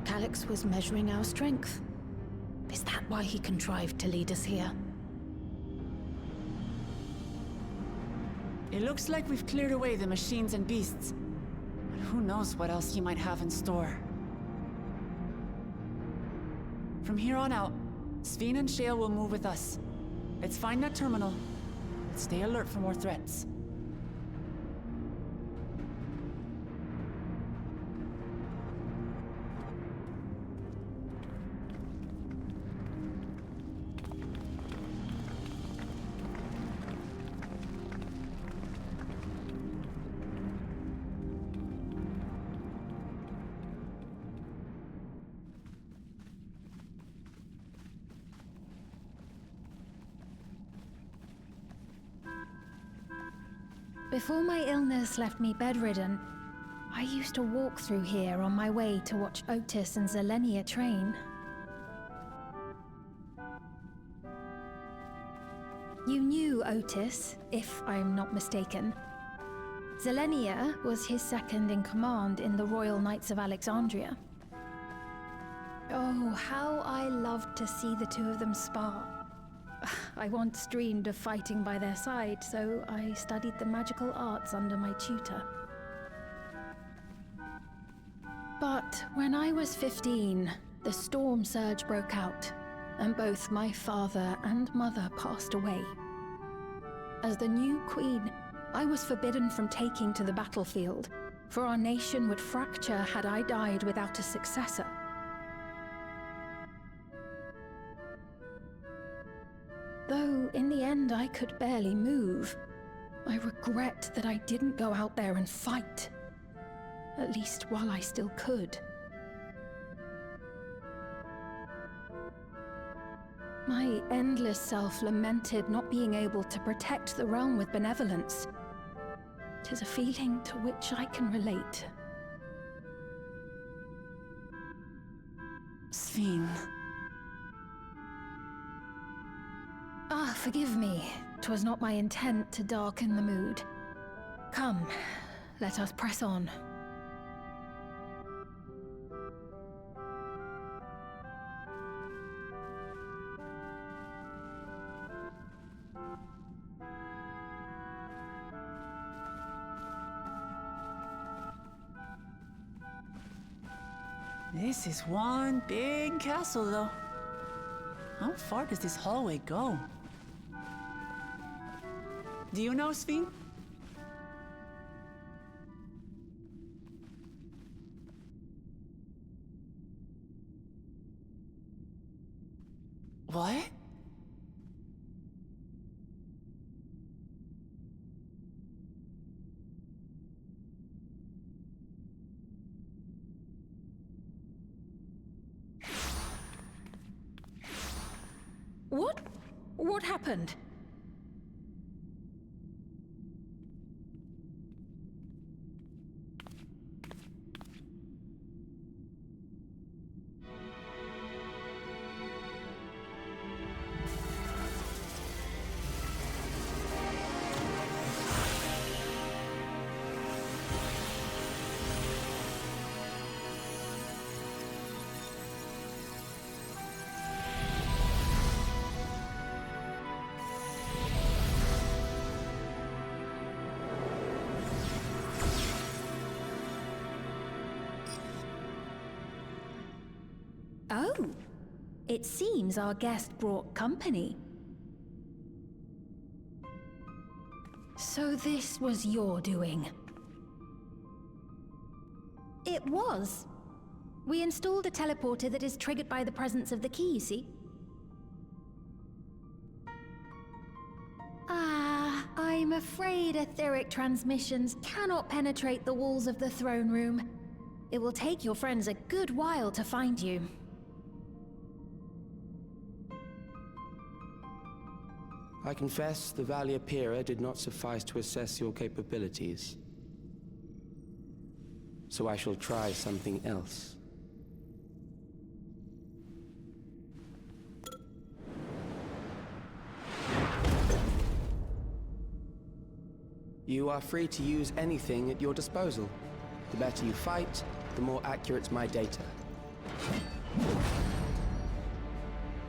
Alex was measuring our strength. Is that why he contrived to lead us here? It looks like we've cleared away the machines and beasts. But who knows what else he might have in store. From here on out, Sphene and Shale will move with us. Let's find that terminal. But stay alert for more threats. Before my illness left me bedridden, I used to walk through here on my way to watch Otis and Zelenia train. You knew Otis, if I'm not mistaken. Zelenia was his second in command in the Royal Knights of Alexandria. Oh, how I loved to see the two of them spar. I once dreamed of fighting by their side, so I studied the magical arts under my tutor. But when I was 15, the storm surge broke out, and both my father and mother passed away. As the new queen, I was forbidden from taking to the battlefield, for our nation would fracture had I died without a successor. Though, in the end, I could barely move. I regret that I didn't go out there and fight. At least while I still could. My endless self lamented not being able to protect the realm with benevolence. 'Tis a feeling to which I can relate. Sphene. Ah, forgive me. 'Twas not my intent to darken the mood. Come, let us press on. This is one big castle, though. How far does this hallway go? Do you know, Sphene? What? What happened? Oh, it seems our guest brought company. So this was your doing? It was. We installed a teleporter that is triggered by the presence of the key, you see? I'm afraid etheric transmissions cannot penetrate the walls of the throne room. It will take your friends a good while to find you. I confess the Valia Pira did not suffice to assess your capabilities. So I shall try something else. You are free to use anything at your disposal. The better you fight, the more accurate my data.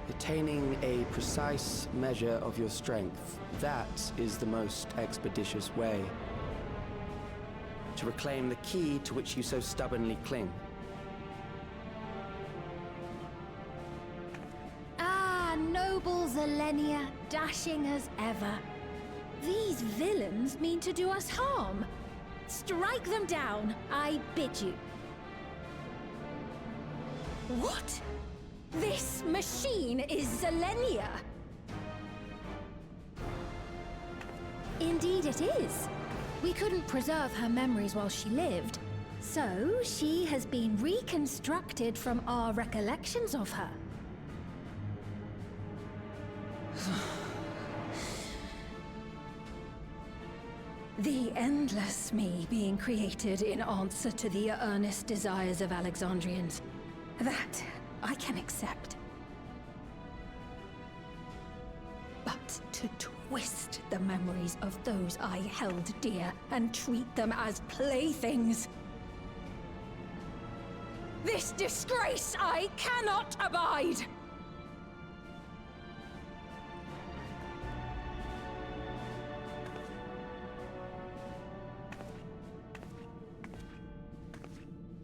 Attaining a precise measure of your strength, that is the most expeditious way to reclaim the key to which you so stubbornly cling. Ah, noble Zilenia, dashing as ever. These villains mean to do us harm. Strike them down, I bid you. What? This machine is Zilenia! Indeed it is. We couldn't preserve her memories while she lived, so she has been reconstructed from our recollections of her. The endless me being created in answer to the earnest desires of Alexandrians. That I can accept. But to twist the memories of those I held dear and treat them as playthings. This disgrace I cannot abide!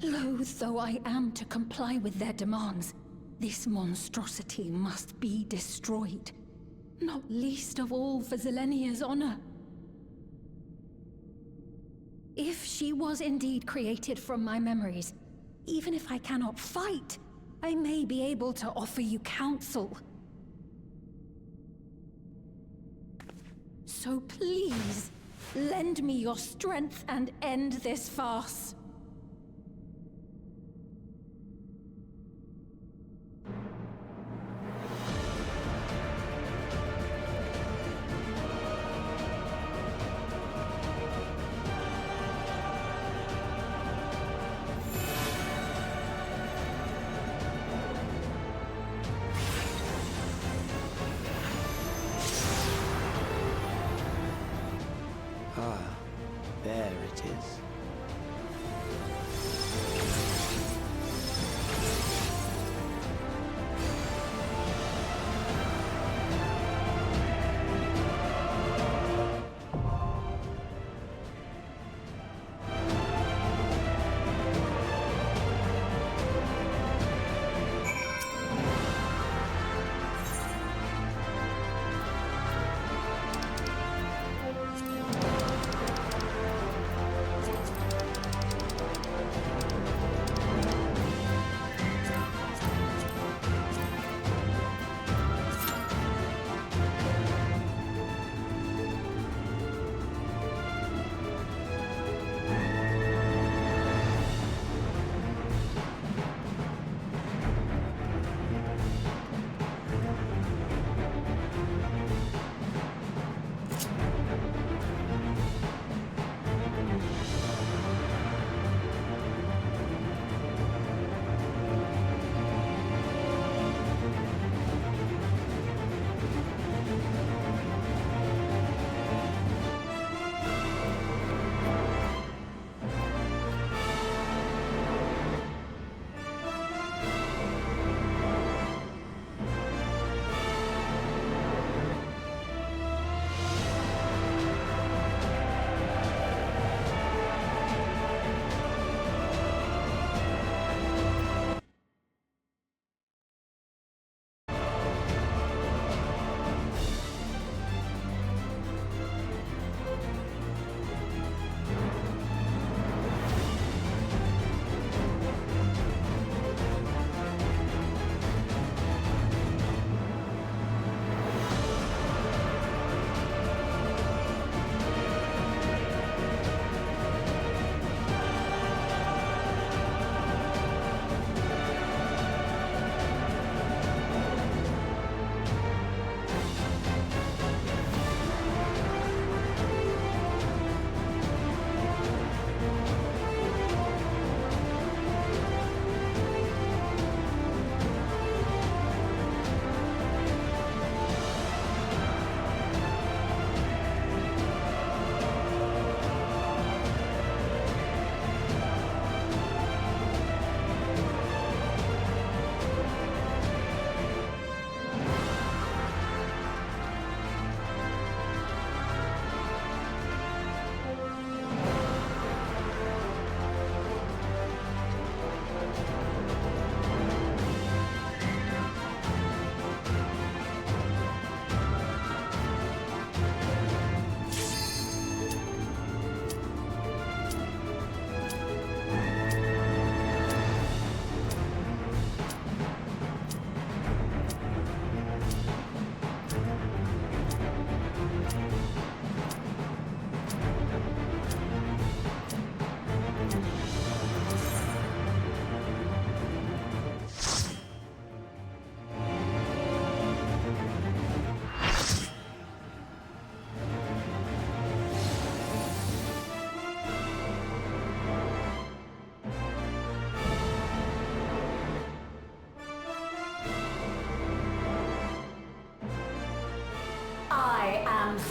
Loath though I am to comply with their demands, this monstrosity must be destroyed. Not least of all for Zilenia's honor. If she was indeed created from my memories, even if I cannot fight, I may be able to offer you counsel. So please, lend me your strength and end this farce. There it is.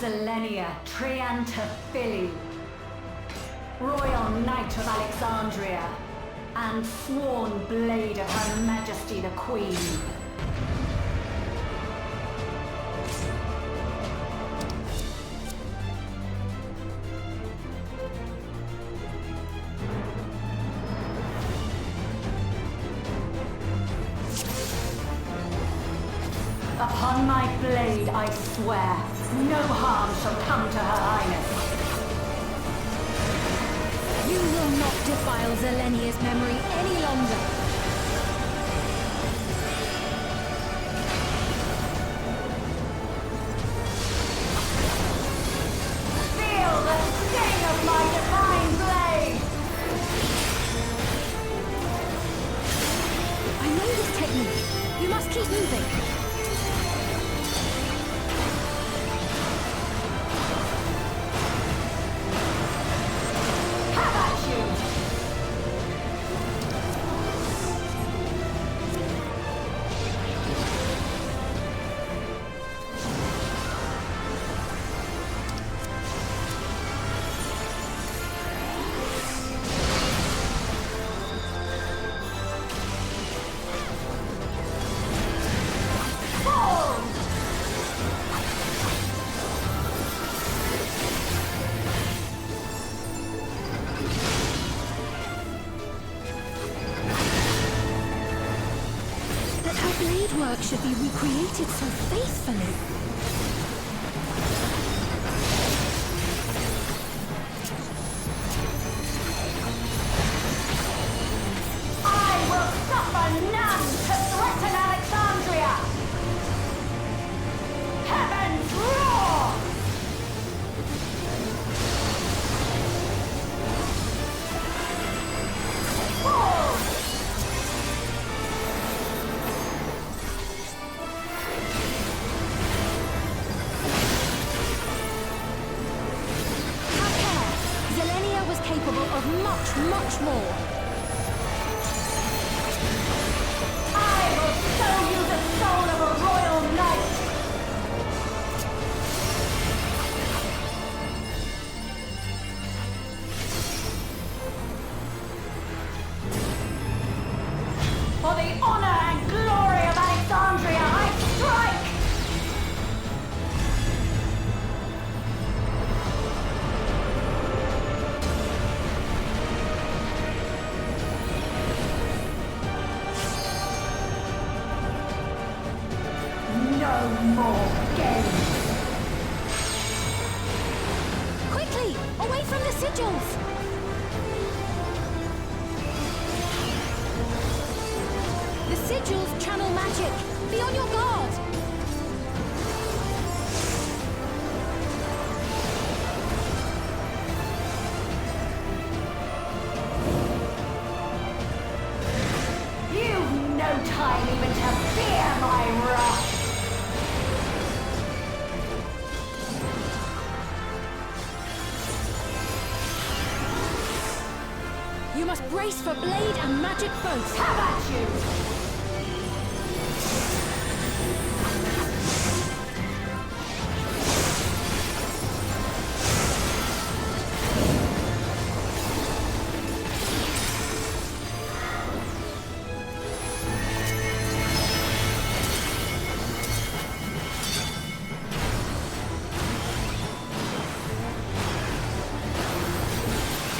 Selenia Trianta Phili, Royal Knight of Alexandria, and sworn blade of Her Majesty the Queen. Upon my blade, I swear, no harm shall come to Her Highness. You will not defile Zelenia's memory any longer. Feel the sting of my divine blade! I know this technique. You must keep moving. Work should be recreated so faithfully. I will suffer none to threaten Alexandria! Heavens roar! Fall! Capable of much more. I will show you the soul of a royal knight! For the honor and glory of Alexandria, I strike! No more games! Quickly! Away from the sigils! The sigils channel magic! Be on your guard! You've no time even to fear my wrath! You must brace for blade and magic both. Have at you!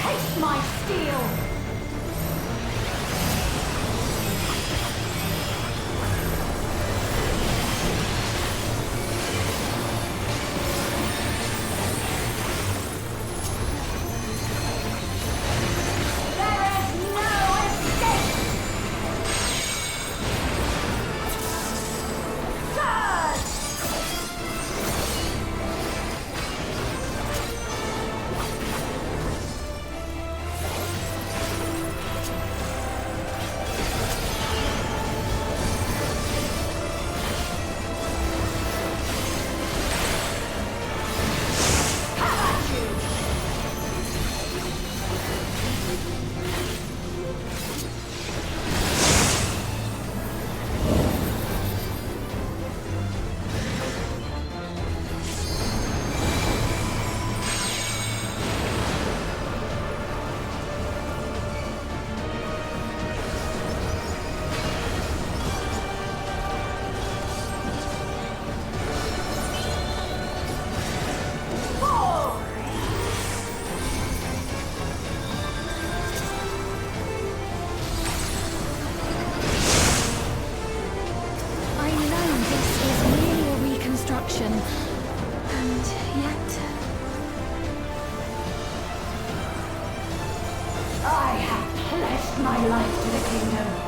Taste my steel! I have pledged my life to the kingdom.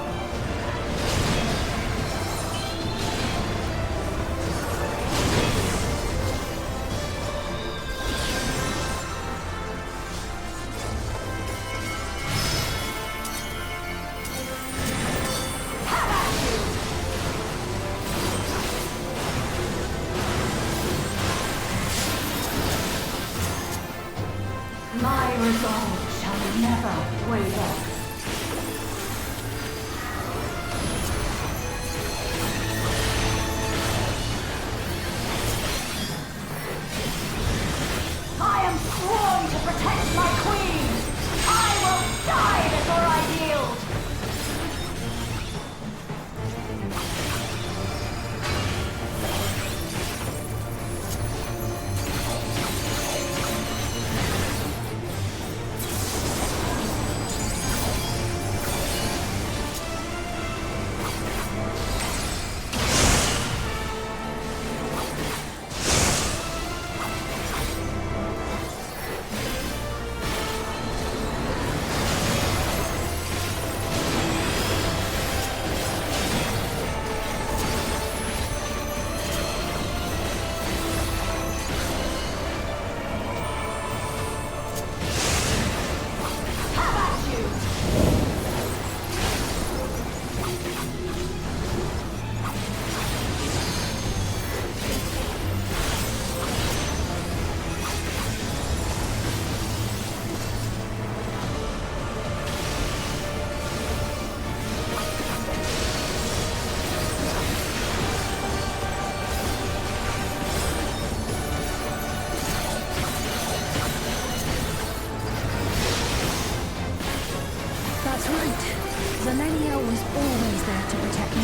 My resolve shall never waver. I am sworn to protect my queen! I will die before I yield! That's right. Zalenia was always there to protect me.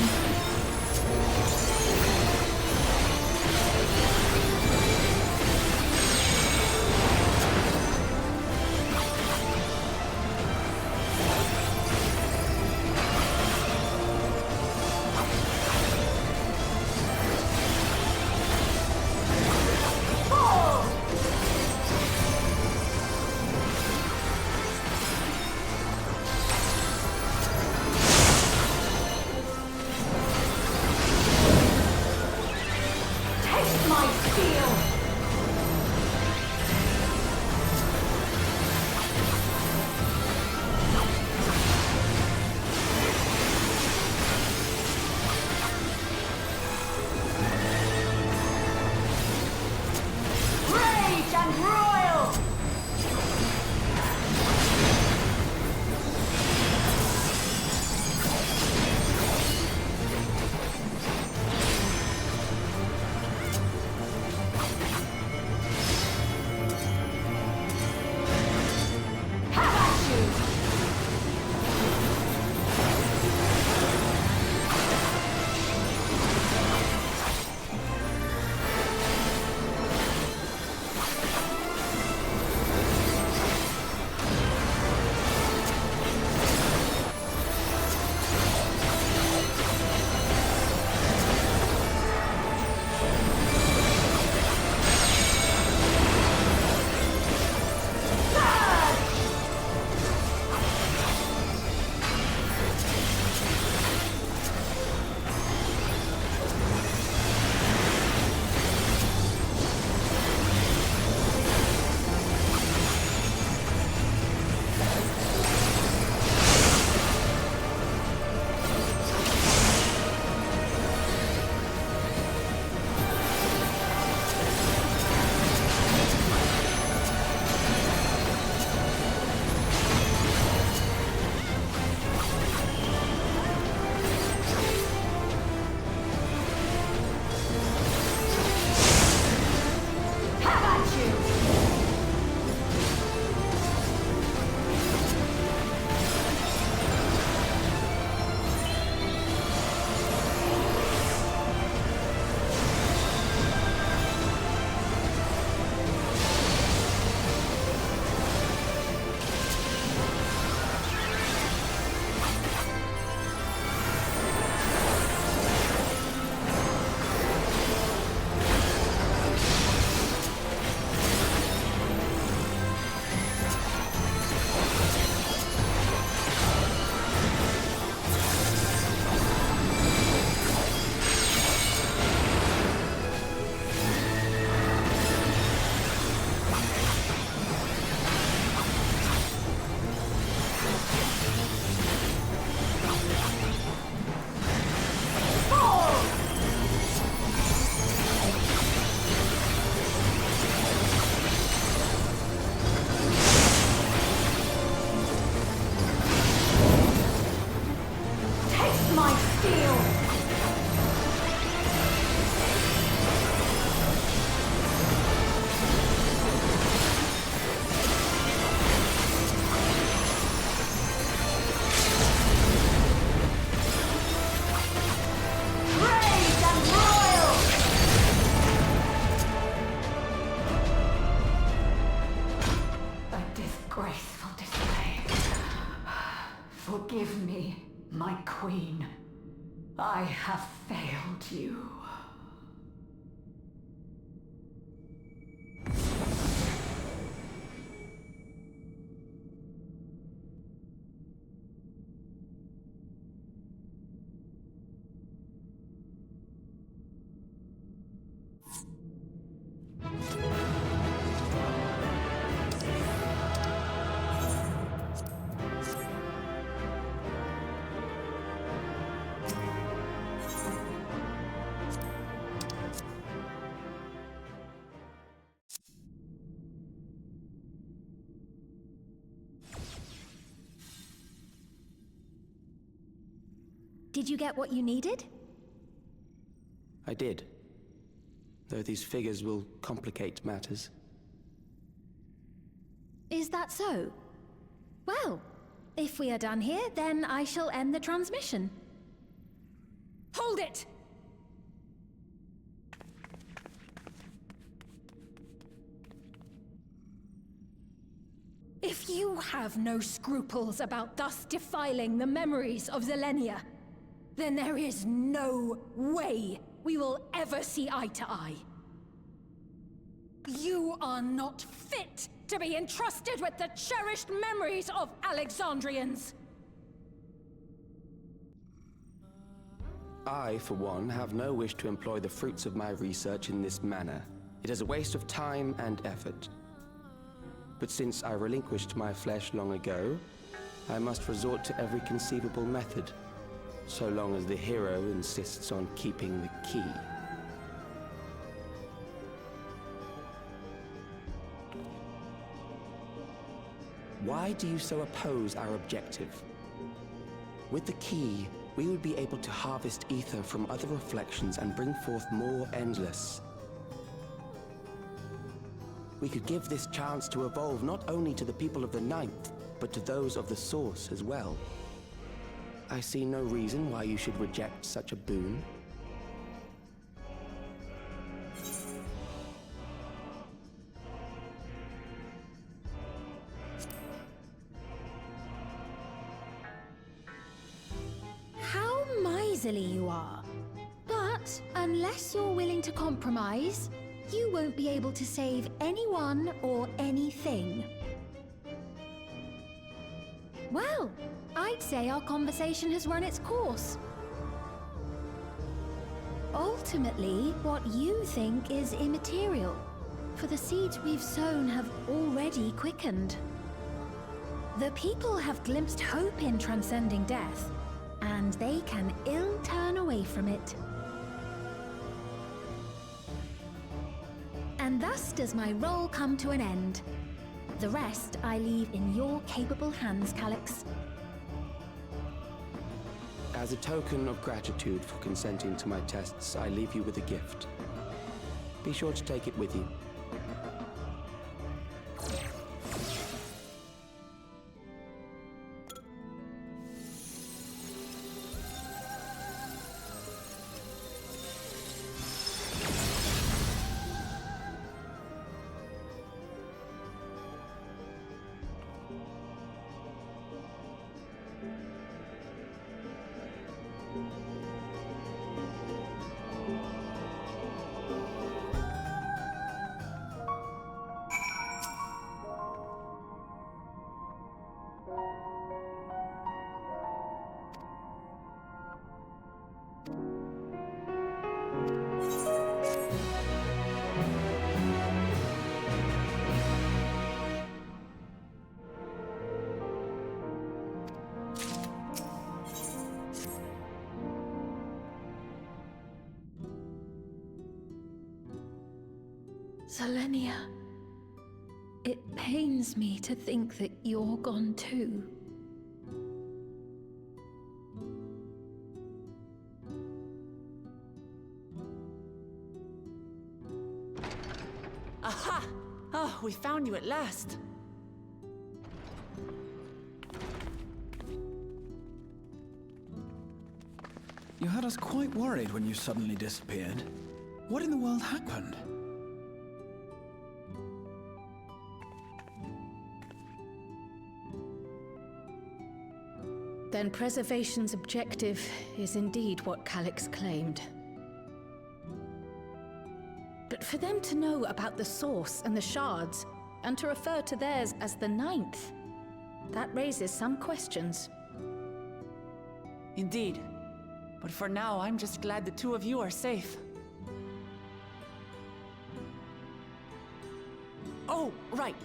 Forgive me, my queen. I have failed you. Did you get what you needed? I did. Though these figures will complicate matters. Is that so? Well, if we are done here, then I shall end the transmission. Hold it! If you have no scruples about thus defiling the memories of Zilenia, then there is no way we will ever see eye to eye. You are not fit to be entrusted with the cherished memories of Alexandrians. I, for one, have no wish to employ the fruits of my research in this manner. It is a waste of time and effort. But since I relinquished my flesh long ago, I must resort to every conceivable method, so long as the hero insists on keeping the key. Why do you so oppose our objective? With the key, we would be able to harvest ether from other reflections and bring forth more endless. We could give this chance to evolve not only to the people of the Ninth, but to those of the Source as well. I see no reason why you should reject such a boon. How miserly you are. But unless you're willing to compromise, you won't be able to save anyone or anything. Well, I'd say our conversation has run its course. Ultimately, what you think is immaterial, for the seeds we've sown have already quickened. The people have glimpsed hope in transcending death, and they can ill turn away from it. And thus does my role come to an end. The rest I leave in your capable hands, Calyx. As a token of gratitude for consenting to my tests, I leave you with a gift. Be sure to take it with you. Zilenia, it pains me to think that you're gone too. Aha! Oh, we found you at last. You had us quite worried when you suddenly disappeared. What in the world happened? Then preservation's objective is indeed what Calyx claimed. But for them to know about the source and the shards, and to refer to theirs as the ninth, that raises some questions. Indeed. But for now, I'm just glad the two of you are safe. Oh, right.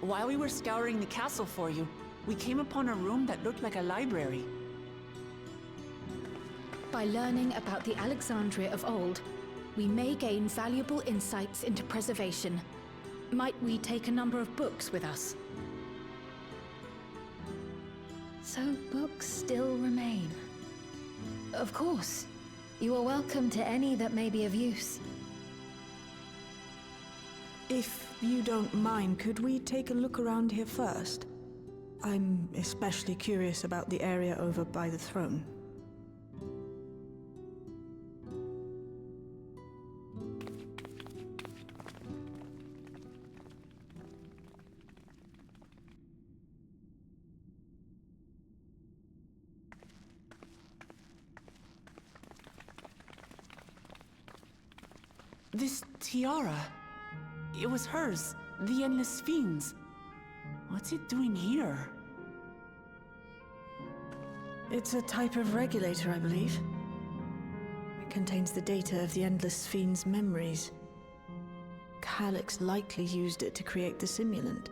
While we were scouring the castle for you, we came upon a room that looked like a library. By learning about the Alexandria of old, we may gain valuable insights into preservation. Might we take a number of books with us? So books still remain. Of course. You are welcome to any that may be of use. If you don't mind, could we take a look around here first? I'm especially curious about the area over by the throne. This tiara... it was hers, the Endless Fiend's. What's it doing here? It's a type of regulator, I believe. It contains the data of the Endless Fiend's memories. Calyx likely used it to create the simulant.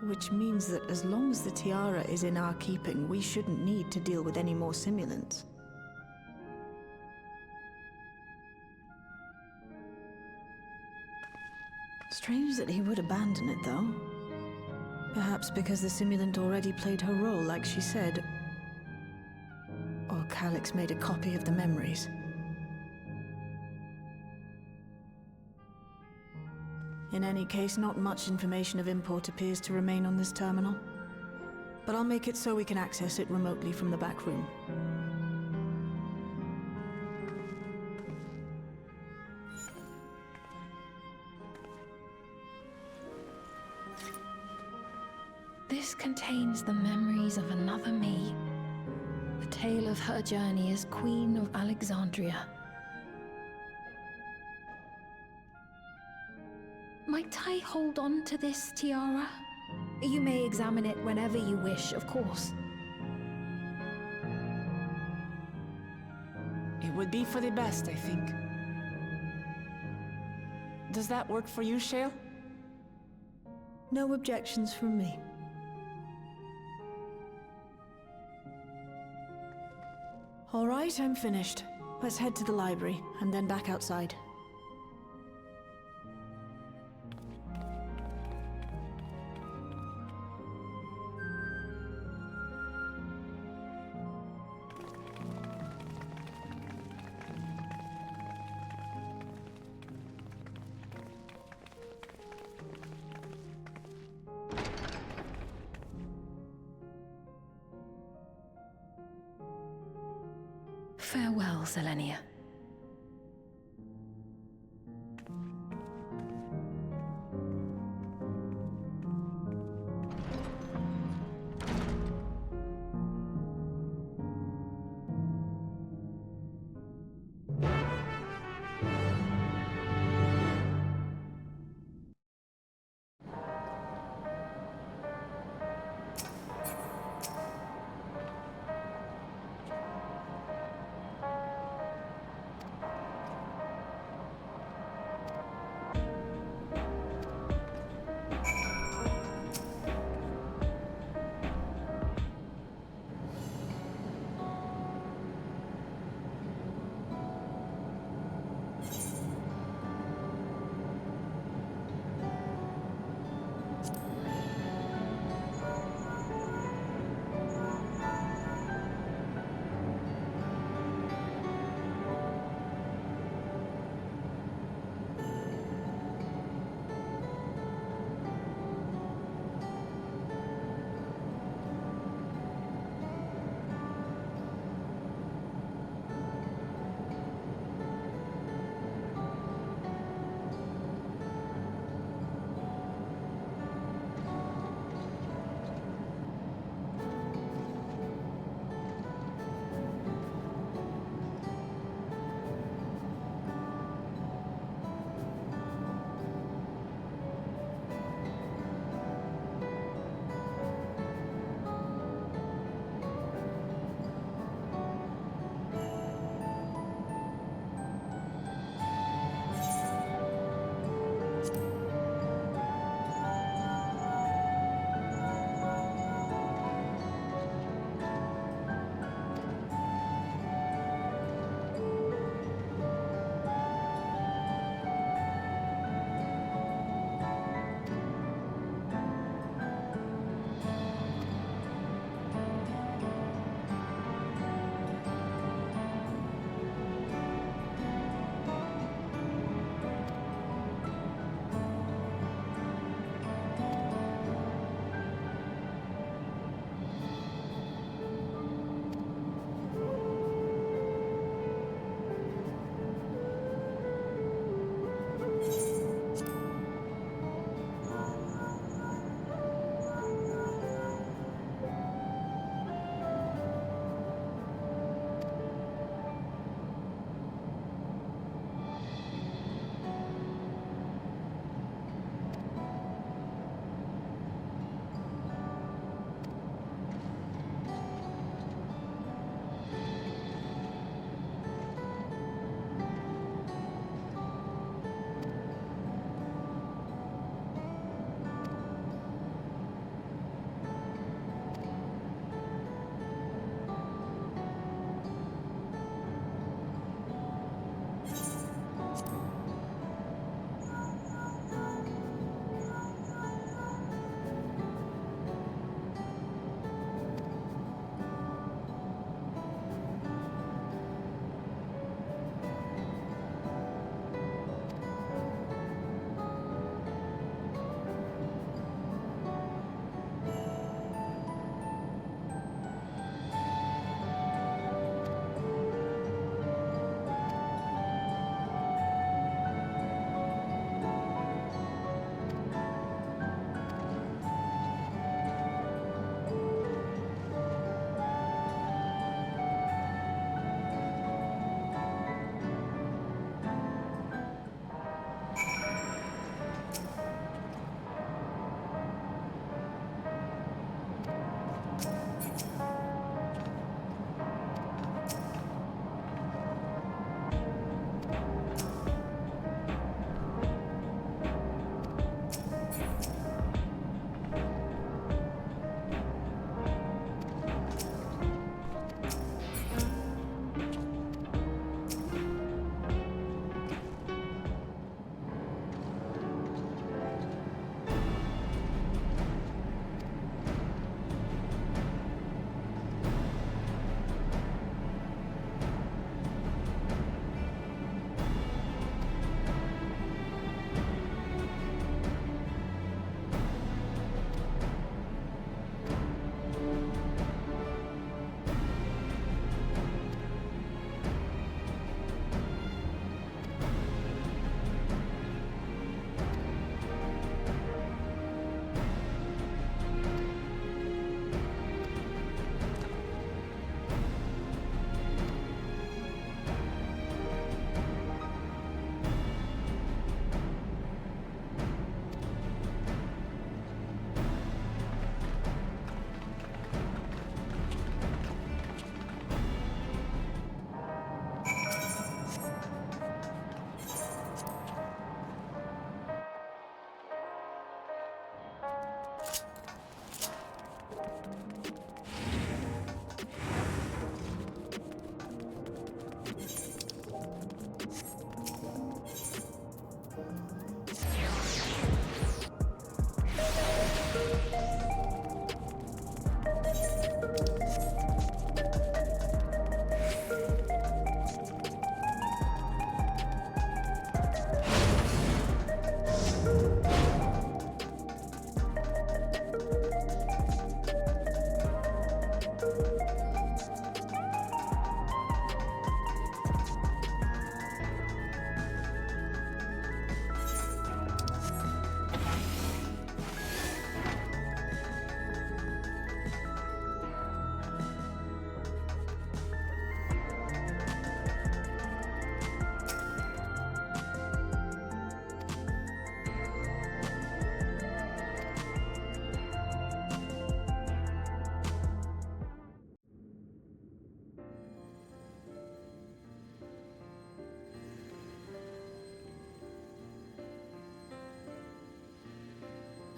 Which means that as long as the tiara is in our keeping, we shouldn't need to deal with any more simulants. Strange that he would abandon it, though. Perhaps because the simulant already played her role, like she said. Or Calyx made a copy of the memories. In any case, not much information of import appears to remain on this terminal. But I'll make it so we can access it remotely from the back room. This contains the memories of another me. The tale of her journey as Queen of Alexandria. Might I hold on to this tiara? You may examine it whenever you wish, of course. It would be for the best, I think. Does that work for you, Shale? No objections from me. All right, I'm finished. Let's head to the library, and then back outside. Farewell, Selenia.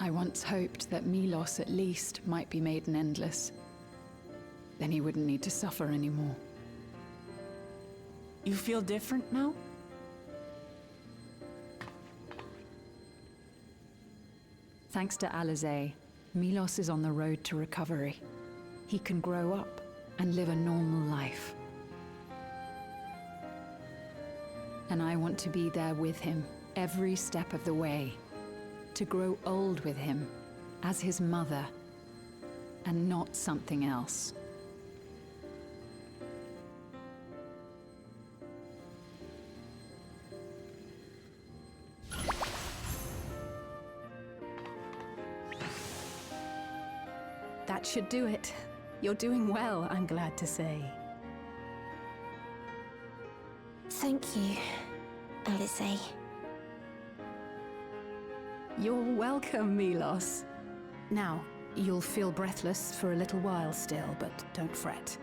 I once hoped that Milos at least might be made an endless. Then he wouldn't need to suffer anymore. You feel different now? Thanks to LII, Milos is on the road to recovery. He can grow up and live a normal life. And I want to be there with him every step of the way. To grow old with him as his mother and not something else. That should do it. You're doing well, I'm glad to say. Thank you, LII. You're welcome, Milos. Now, you'll feel breathless for a little while still, but don't fret.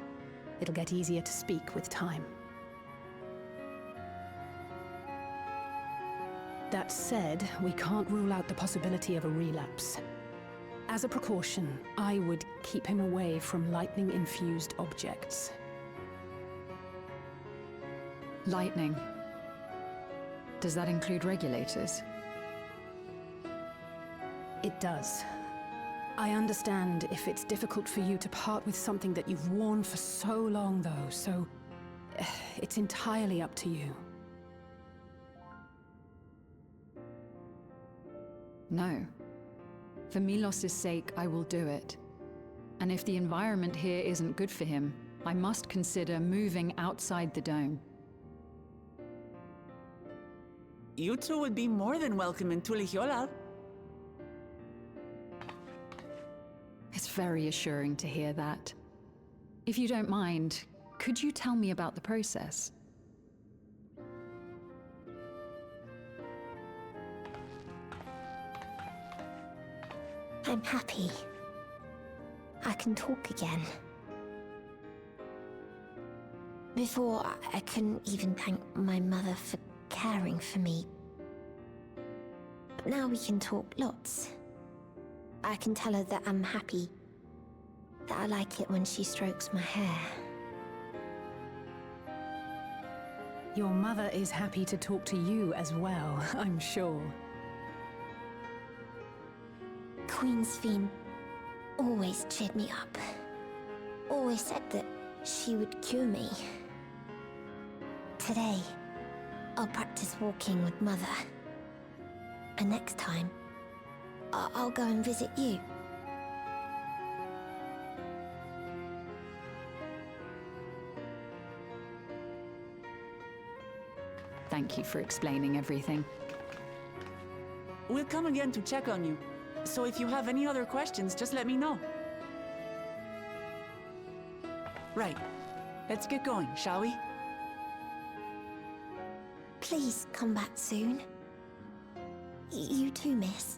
It'll get easier to speak with time. That said, we can't rule out the possibility of a relapse. As a precaution, I would keep him away from lightning-infused objects. Lightning. Does that include regulators? It does. I understand if it's difficult for you to part with something that you've worn for so long, though, so it's entirely up to you. No. For Milos's sake, I will do it. And if the environment here isn't good for him, I must consider moving outside the dome. You two would be more than welcome in Tulihyolal. It's very assuring to hear that. If you don't mind, could you tell me about the process? I'm happy. I can talk again. Before, I couldn't even thank my mother for caring for me. But now we can talk lots. I can tell her that I'm happy, that I like it when she strokes my hair. Your mother is happy to talk to you as well, I'm sure. Queen Sphene always cheered me up. Always said that she would cure me. Today, I'll practice walking with Mother. And next time, I'll go and visit you. Thank you for explaining everything. We'll come again to check on you. So if you have any other questions, just let me know. Right. Let's get going, shall we? Please come back soon. You too, miss.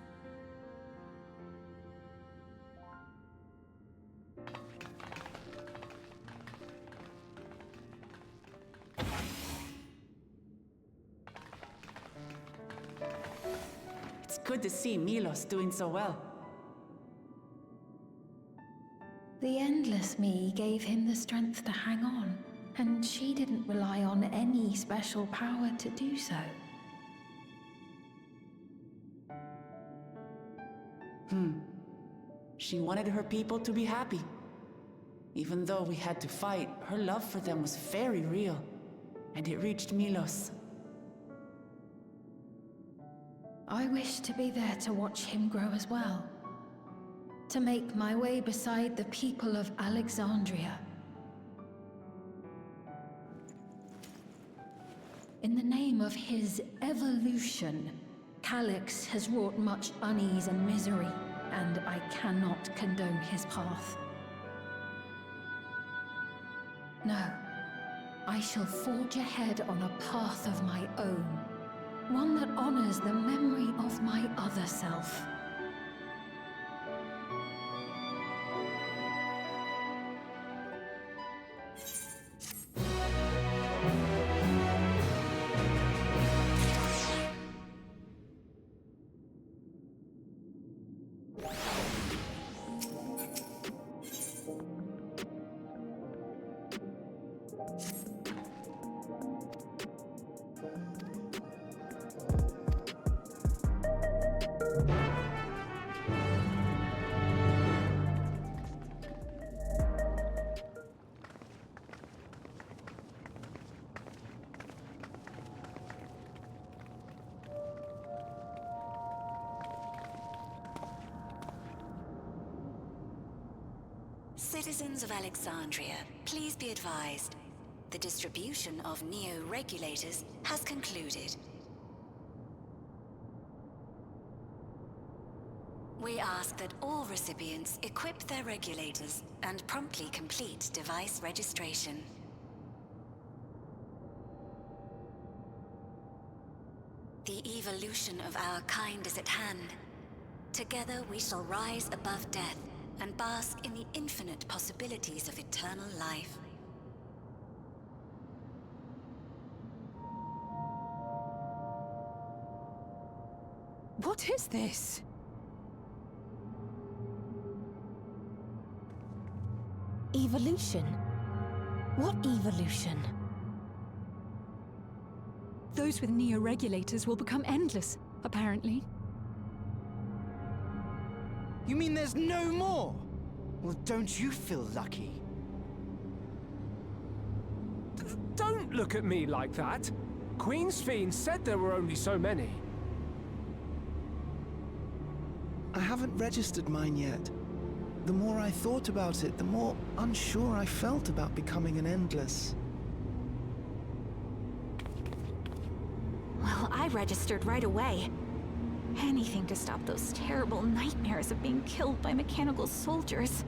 It's good to see Milos doing so well. The Endless Me gave him the strength to hang on, and she didn't rely on any special power to do so. She wanted her people to be happy. Even though we had to fight, her love for them was very real, and it reached Milos. I wish to be there to watch him grow as well. To make my way beside the people of Alexandria. In the name of his evolution, Calyx has wrought much unease and misery, and I cannot condone his path. No, I shall forge ahead on a path of my own, one that honors the memory of my other self. Citizens of Alexandria, please be advised. The distribution of neo-regulators has concluded. We ask that all recipients equip their regulators and promptly complete device registration. The evolution of our kind is at hand. Together we shall rise above death and bask in the infinite possibilities of eternal life. What is this? Evolution? What evolution? Those with neo-regulators will become endless, apparently. You mean there's no more? Well, don't you feel lucky? Don't look at me like that. Queen's Fiend said there were only so many. I haven't registered mine yet. The more I thought about it, the more unsure I felt about becoming an Endless. Well, I registered right away. Anything to stop those terrible nightmares of being killed by mechanical soldiers.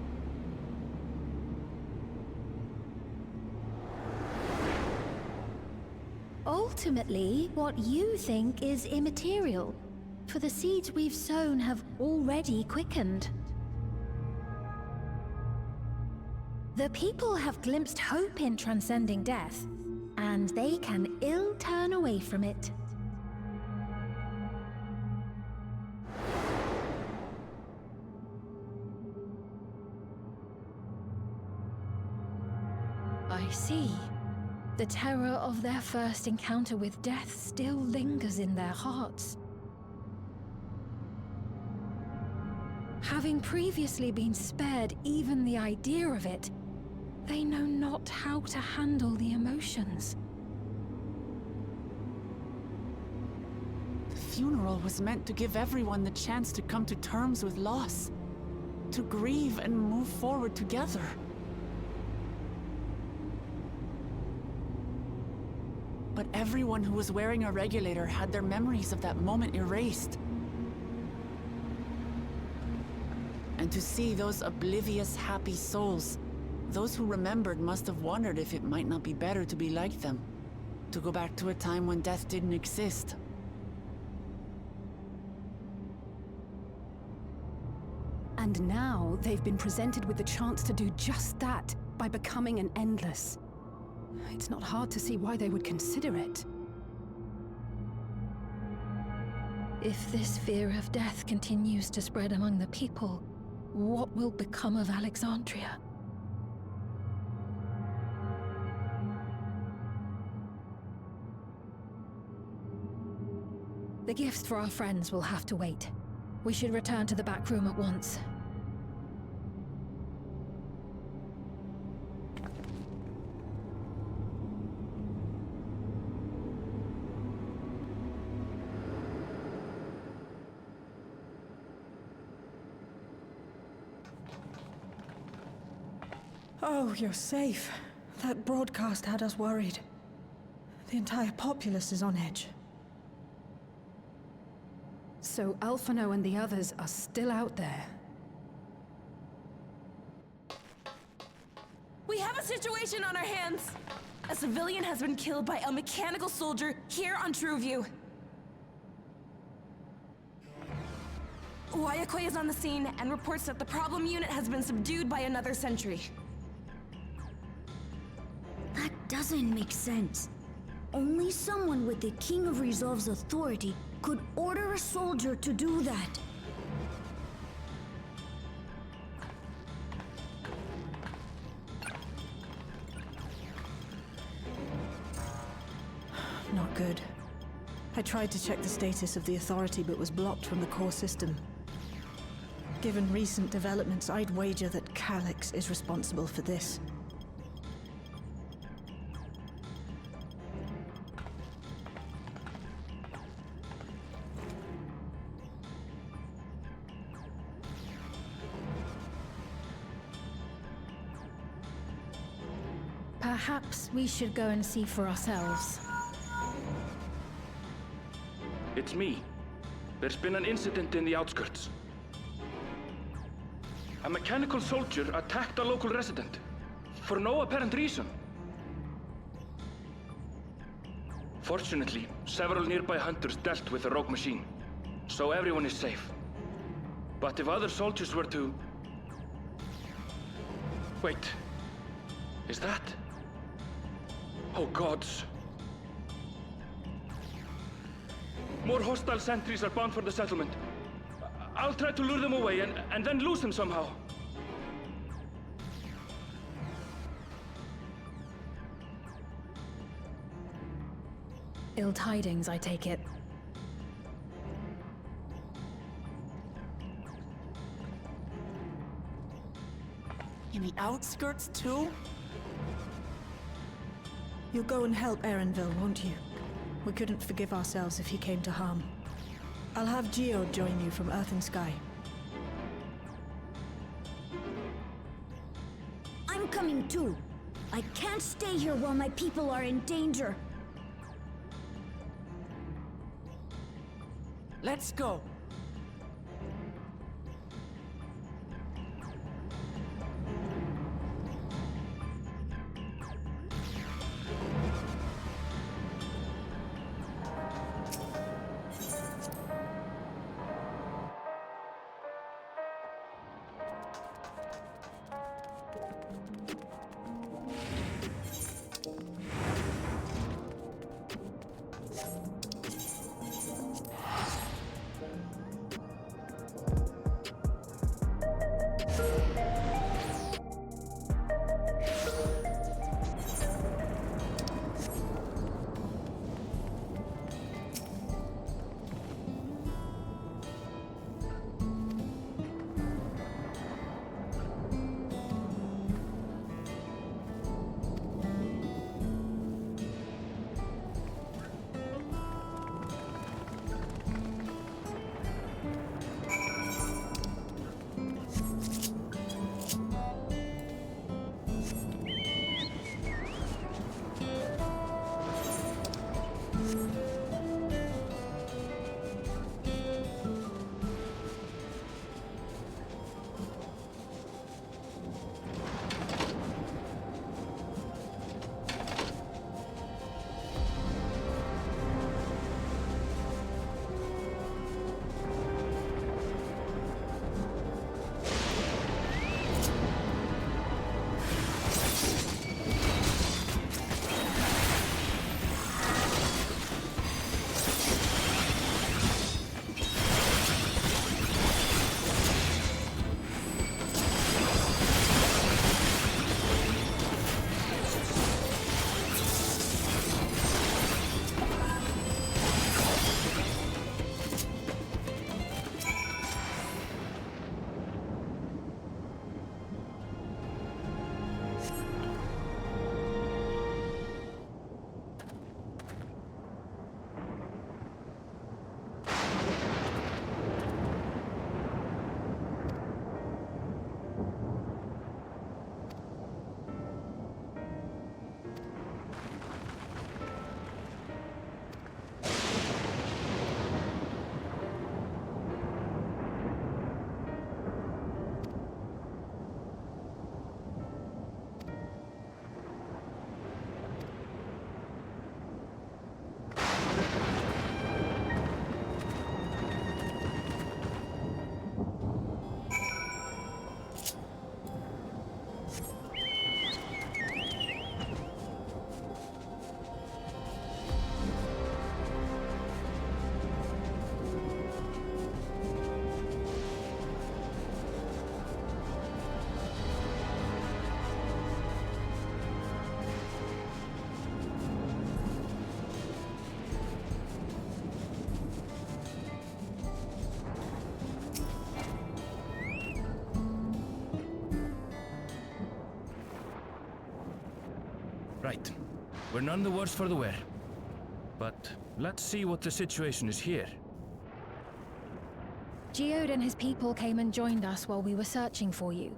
Ultimately, what you think is immaterial, for the seeds we've sown have already quickened. The people have glimpsed hope in transcending death, and they can ill turn away from it. I see. The terror of their first encounter with death still lingers in their hearts. Having previously been spared even the idea of it, they know not how to handle the emotions. The funeral was meant to give everyone the chance to come to terms with loss, to grieve and move forward together. But everyone who was wearing a regulator had their memories of that moment erased. And to see those oblivious, happy souls, those who remembered must have wondered if it might not be better to be like them, to go back to a time when death didn't exist. And now they've been presented with the chance to do just that by becoming an Endless. It's not hard to see why they would consider it. If this fear of death continues to spread among the people, what will become of Alexandria? The gifts for our friends will have to wait. We should return to the back room at once. Oh, you're safe. That broadcast had us worried. The entire populace is on edge. So Alphino and the others are still out there. We have a situation on our hands! A civilian has been killed by a mechanical soldier here on Trueview. Wayakoi is on the scene and reports that the problem unit has been subdued by another sentry. That doesn't make sense. Only someone with the King of Resolve's authority could order a soldier to do that. Good. I tried to check the status of the Authority but was blocked from the core system. Given recent developments, I'd wager that Calyx is responsible for this. Perhaps we should go and see for ourselves. It's me. There's been an incident in the outskirts. A mechanical soldier attacked a local resident, for no apparent reason. Fortunately, several nearby hunters dealt with the rogue machine, so everyone is safe. But if other soldiers were to... Wait. Is that... Oh gods. More hostile sentries are bound for the settlement. I'll try to lure them away and then lose them somehow. Ill tidings, I take it. In the outskirts too? You'll go and help Erenville, won't you? We couldn't forgive ourselves if he came to harm. I'll have Geo join you from Earth and Sky. I'm coming too. I can't stay here while my people are in danger. Let's go. Right. We're none the worse for the wear. But let's see what the situation is here. Geode and his people came and joined us while we were searching for you.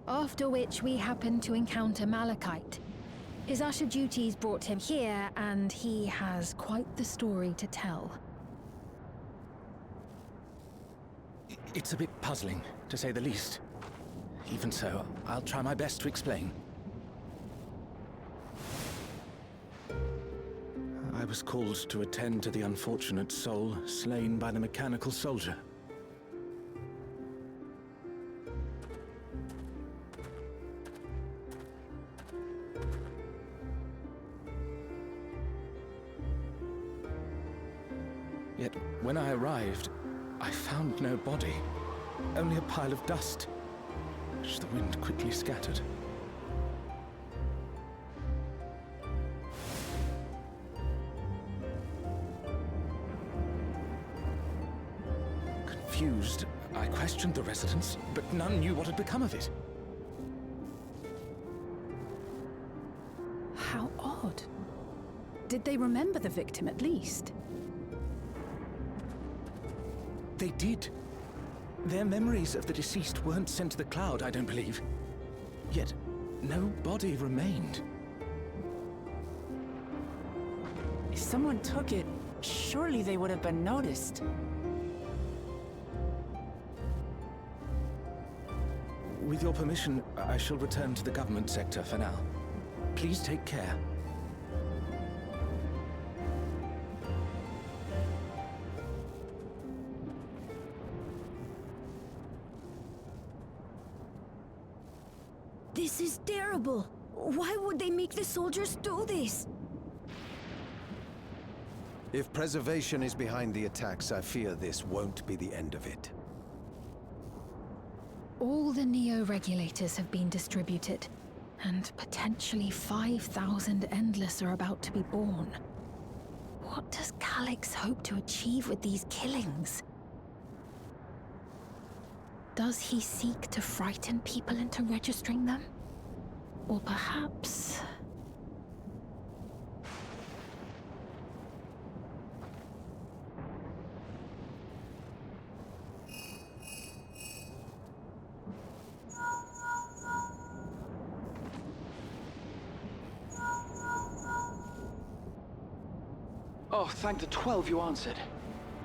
After which we happened to encounter Malachite. His usher duties brought him here, and he has quite the story to tell. It's a bit puzzling, to say the least. Even so, I'll try my best to explain. I was called to attend to the unfortunate soul slain by the mechanical soldier. Yet, when I arrived, I found no body, only a pile of dust, which the wind quickly scattered. Confused, I questioned the residents, but none knew what had become of it. How odd. Did they remember the victim at least? They did. Their memories of the deceased weren't sent to the cloud, I don't believe. Yet, no body remained. If someone took it, surely they would have been noticed. With your permission, I shall return to the government sector for now. Please take care. This is terrible. Why would they make the soldiers do this? If preservation is behind the attacks, I fear this won't be the end of it. All the Neo-regulators have been distributed, and potentially 5,000 Endless are about to be born. What does Calyx hope to achieve with these killings? Does he seek to frighten people into registering them? Or perhaps... Oh, thank the 12 you answered.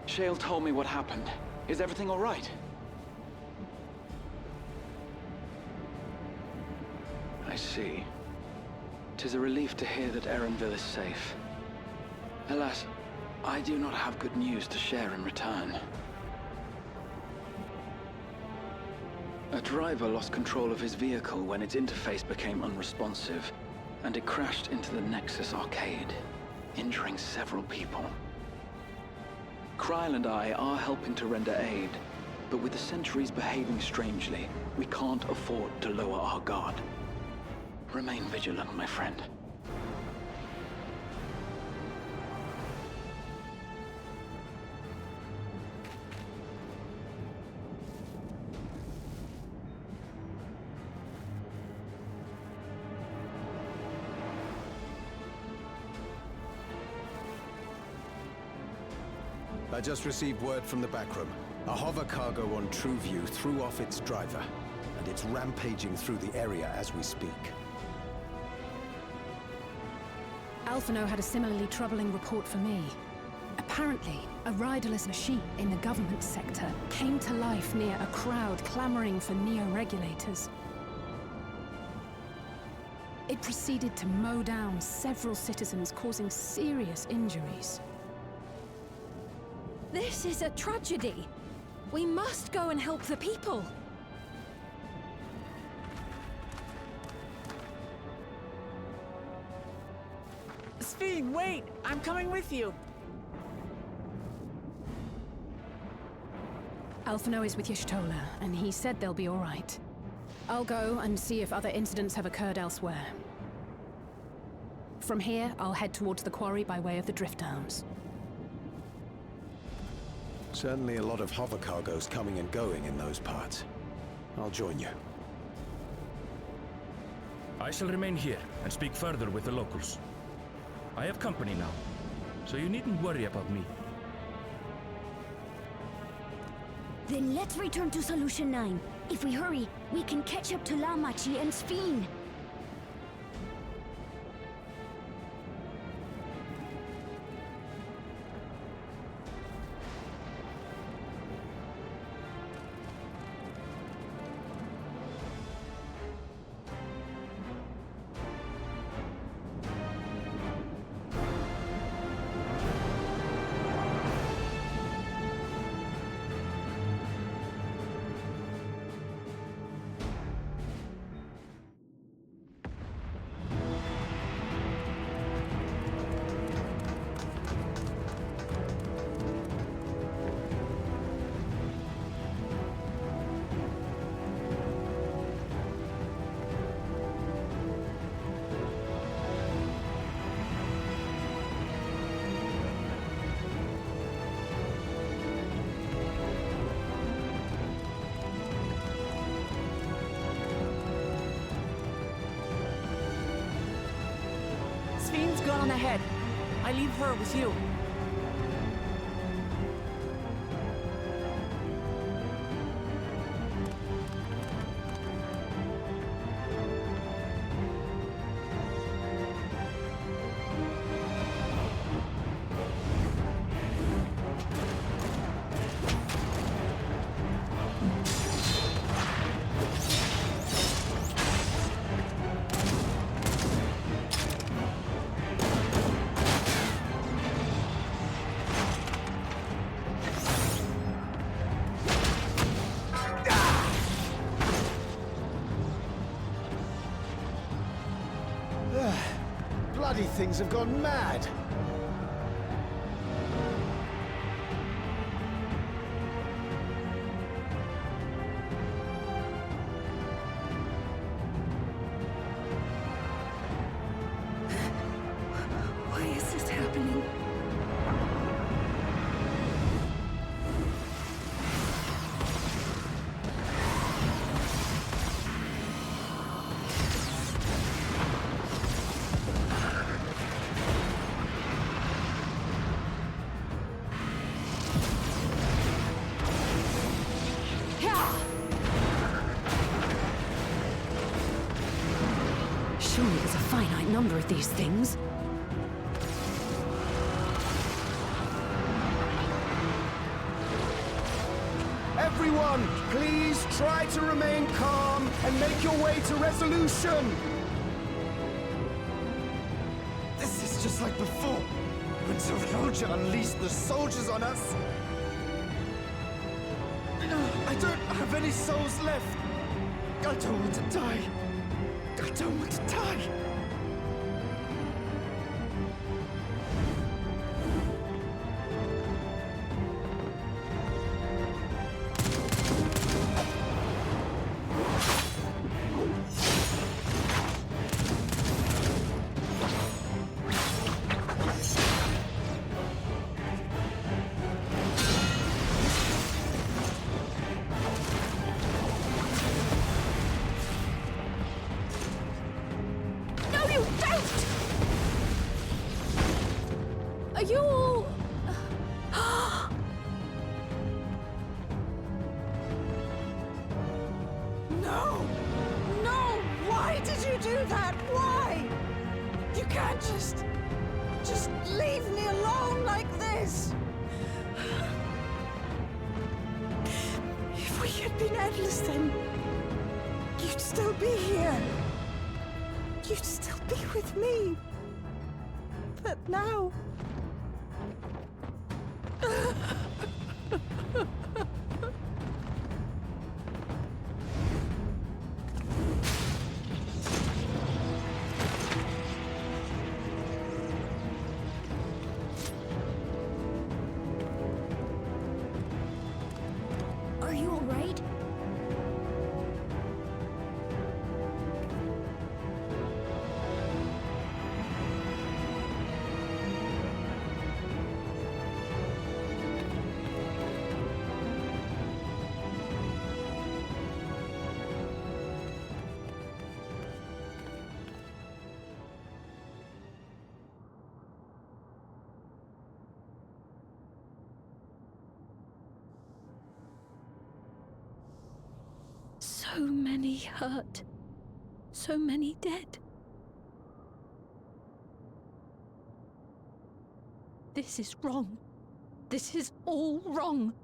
Shale told me what happened. Is everything all right? I see. 'Tis a relief to hear that Erenville is safe. Alas, I do not have good news to share in return. A driver lost control of his vehicle when its interface became unresponsive, and it crashed into the Nexus arcade, injuring several people. Kryl and I are helping to render aid, but with the sentries behaving strangely, we can't afford to lower our guard. Remain vigilant, my friend. I just received word from the backroom. A hover cargo on TrueView threw off its driver, and it's rampaging through the area as we speak. Alphino had a similarly troubling report for me. Apparently, a riderless machine in the government sector came to life near a crowd clamoring for Neo-regulators. It proceeded to mow down several citizens, causing serious injuries. This is a tragedy. We must go and help the people. Sphene, wait! I'm coming with you! Alphino is with Y'shtola, and he said they'll be all right. I'll go and see if other incidents have occurred elsewhere. From here, I'll head towards the quarry by way of the Drift Downs. Certainly a lot of hover cargoes coming and going in those parts. I'll join you. I shall remain here and speak further with the locals. I have company now, so you needn't worry about me. Then let's return to Solution 9. If we hurry, we can catch up to Lamachi and Sphene. Sphene's gone ahead. I leave her with you. Bloody things have gone mad! Why is this happening? Surely there's a finite number of these things. Everyone, please try to remain calm and make your way to resolution! This is just like before, when Zerroja unleashed the soldiers on us. I don't have any souls left. I don't want to die. I don't want to die. Are you all... No! No! Why did you do that? Why? You can't just leave me alone like this! If we had been endless then, you'd still be here. You'd still be with me. But now... Are you all right? many hurt. So many dead. This is wrong. This is all wrong.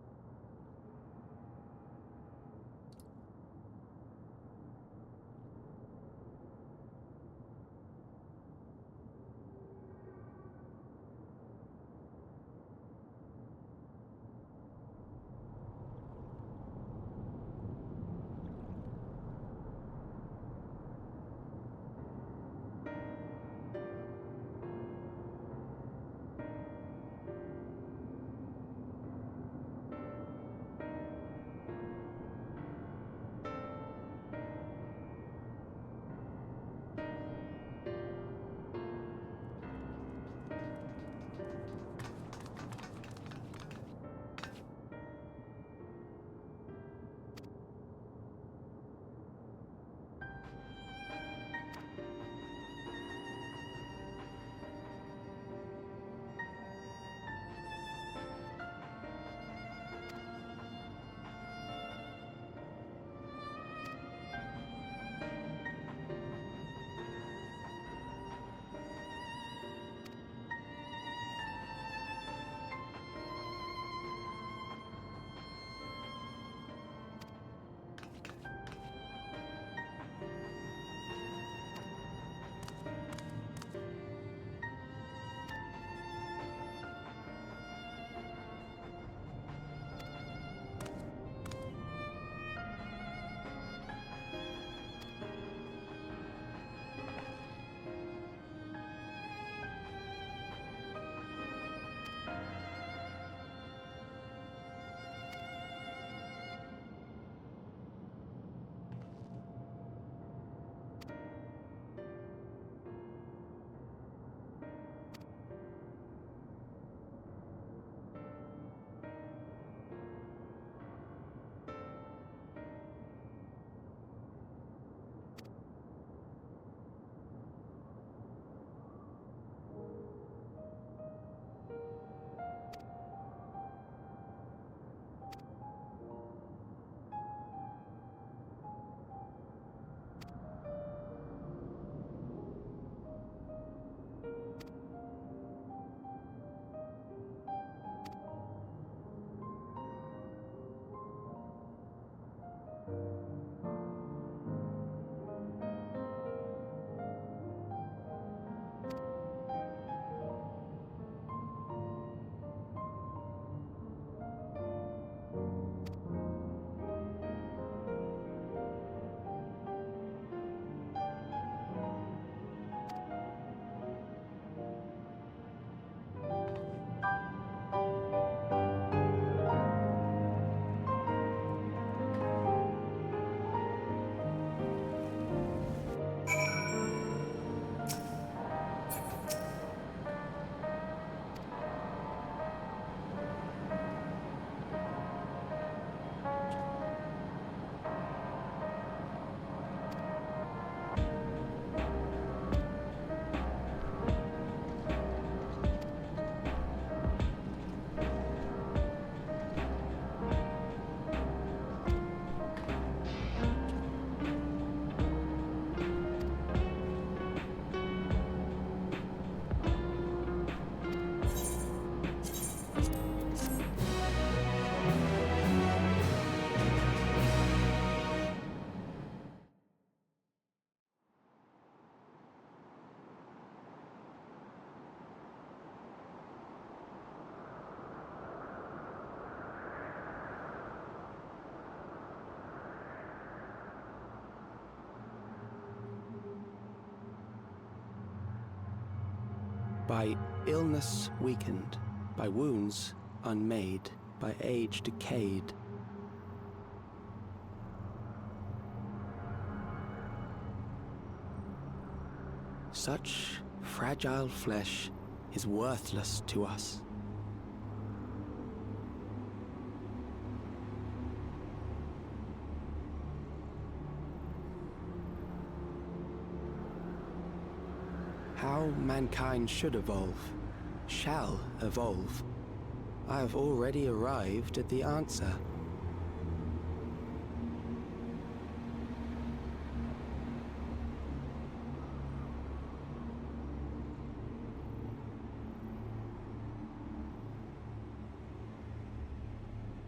By illness weakened, by wounds unmade, by age decayed. Such fragile flesh is worthless to us. How mankind should evolve, shall evolve. I have already arrived at the answer.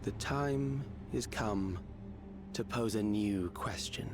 The time is come to pose a new question.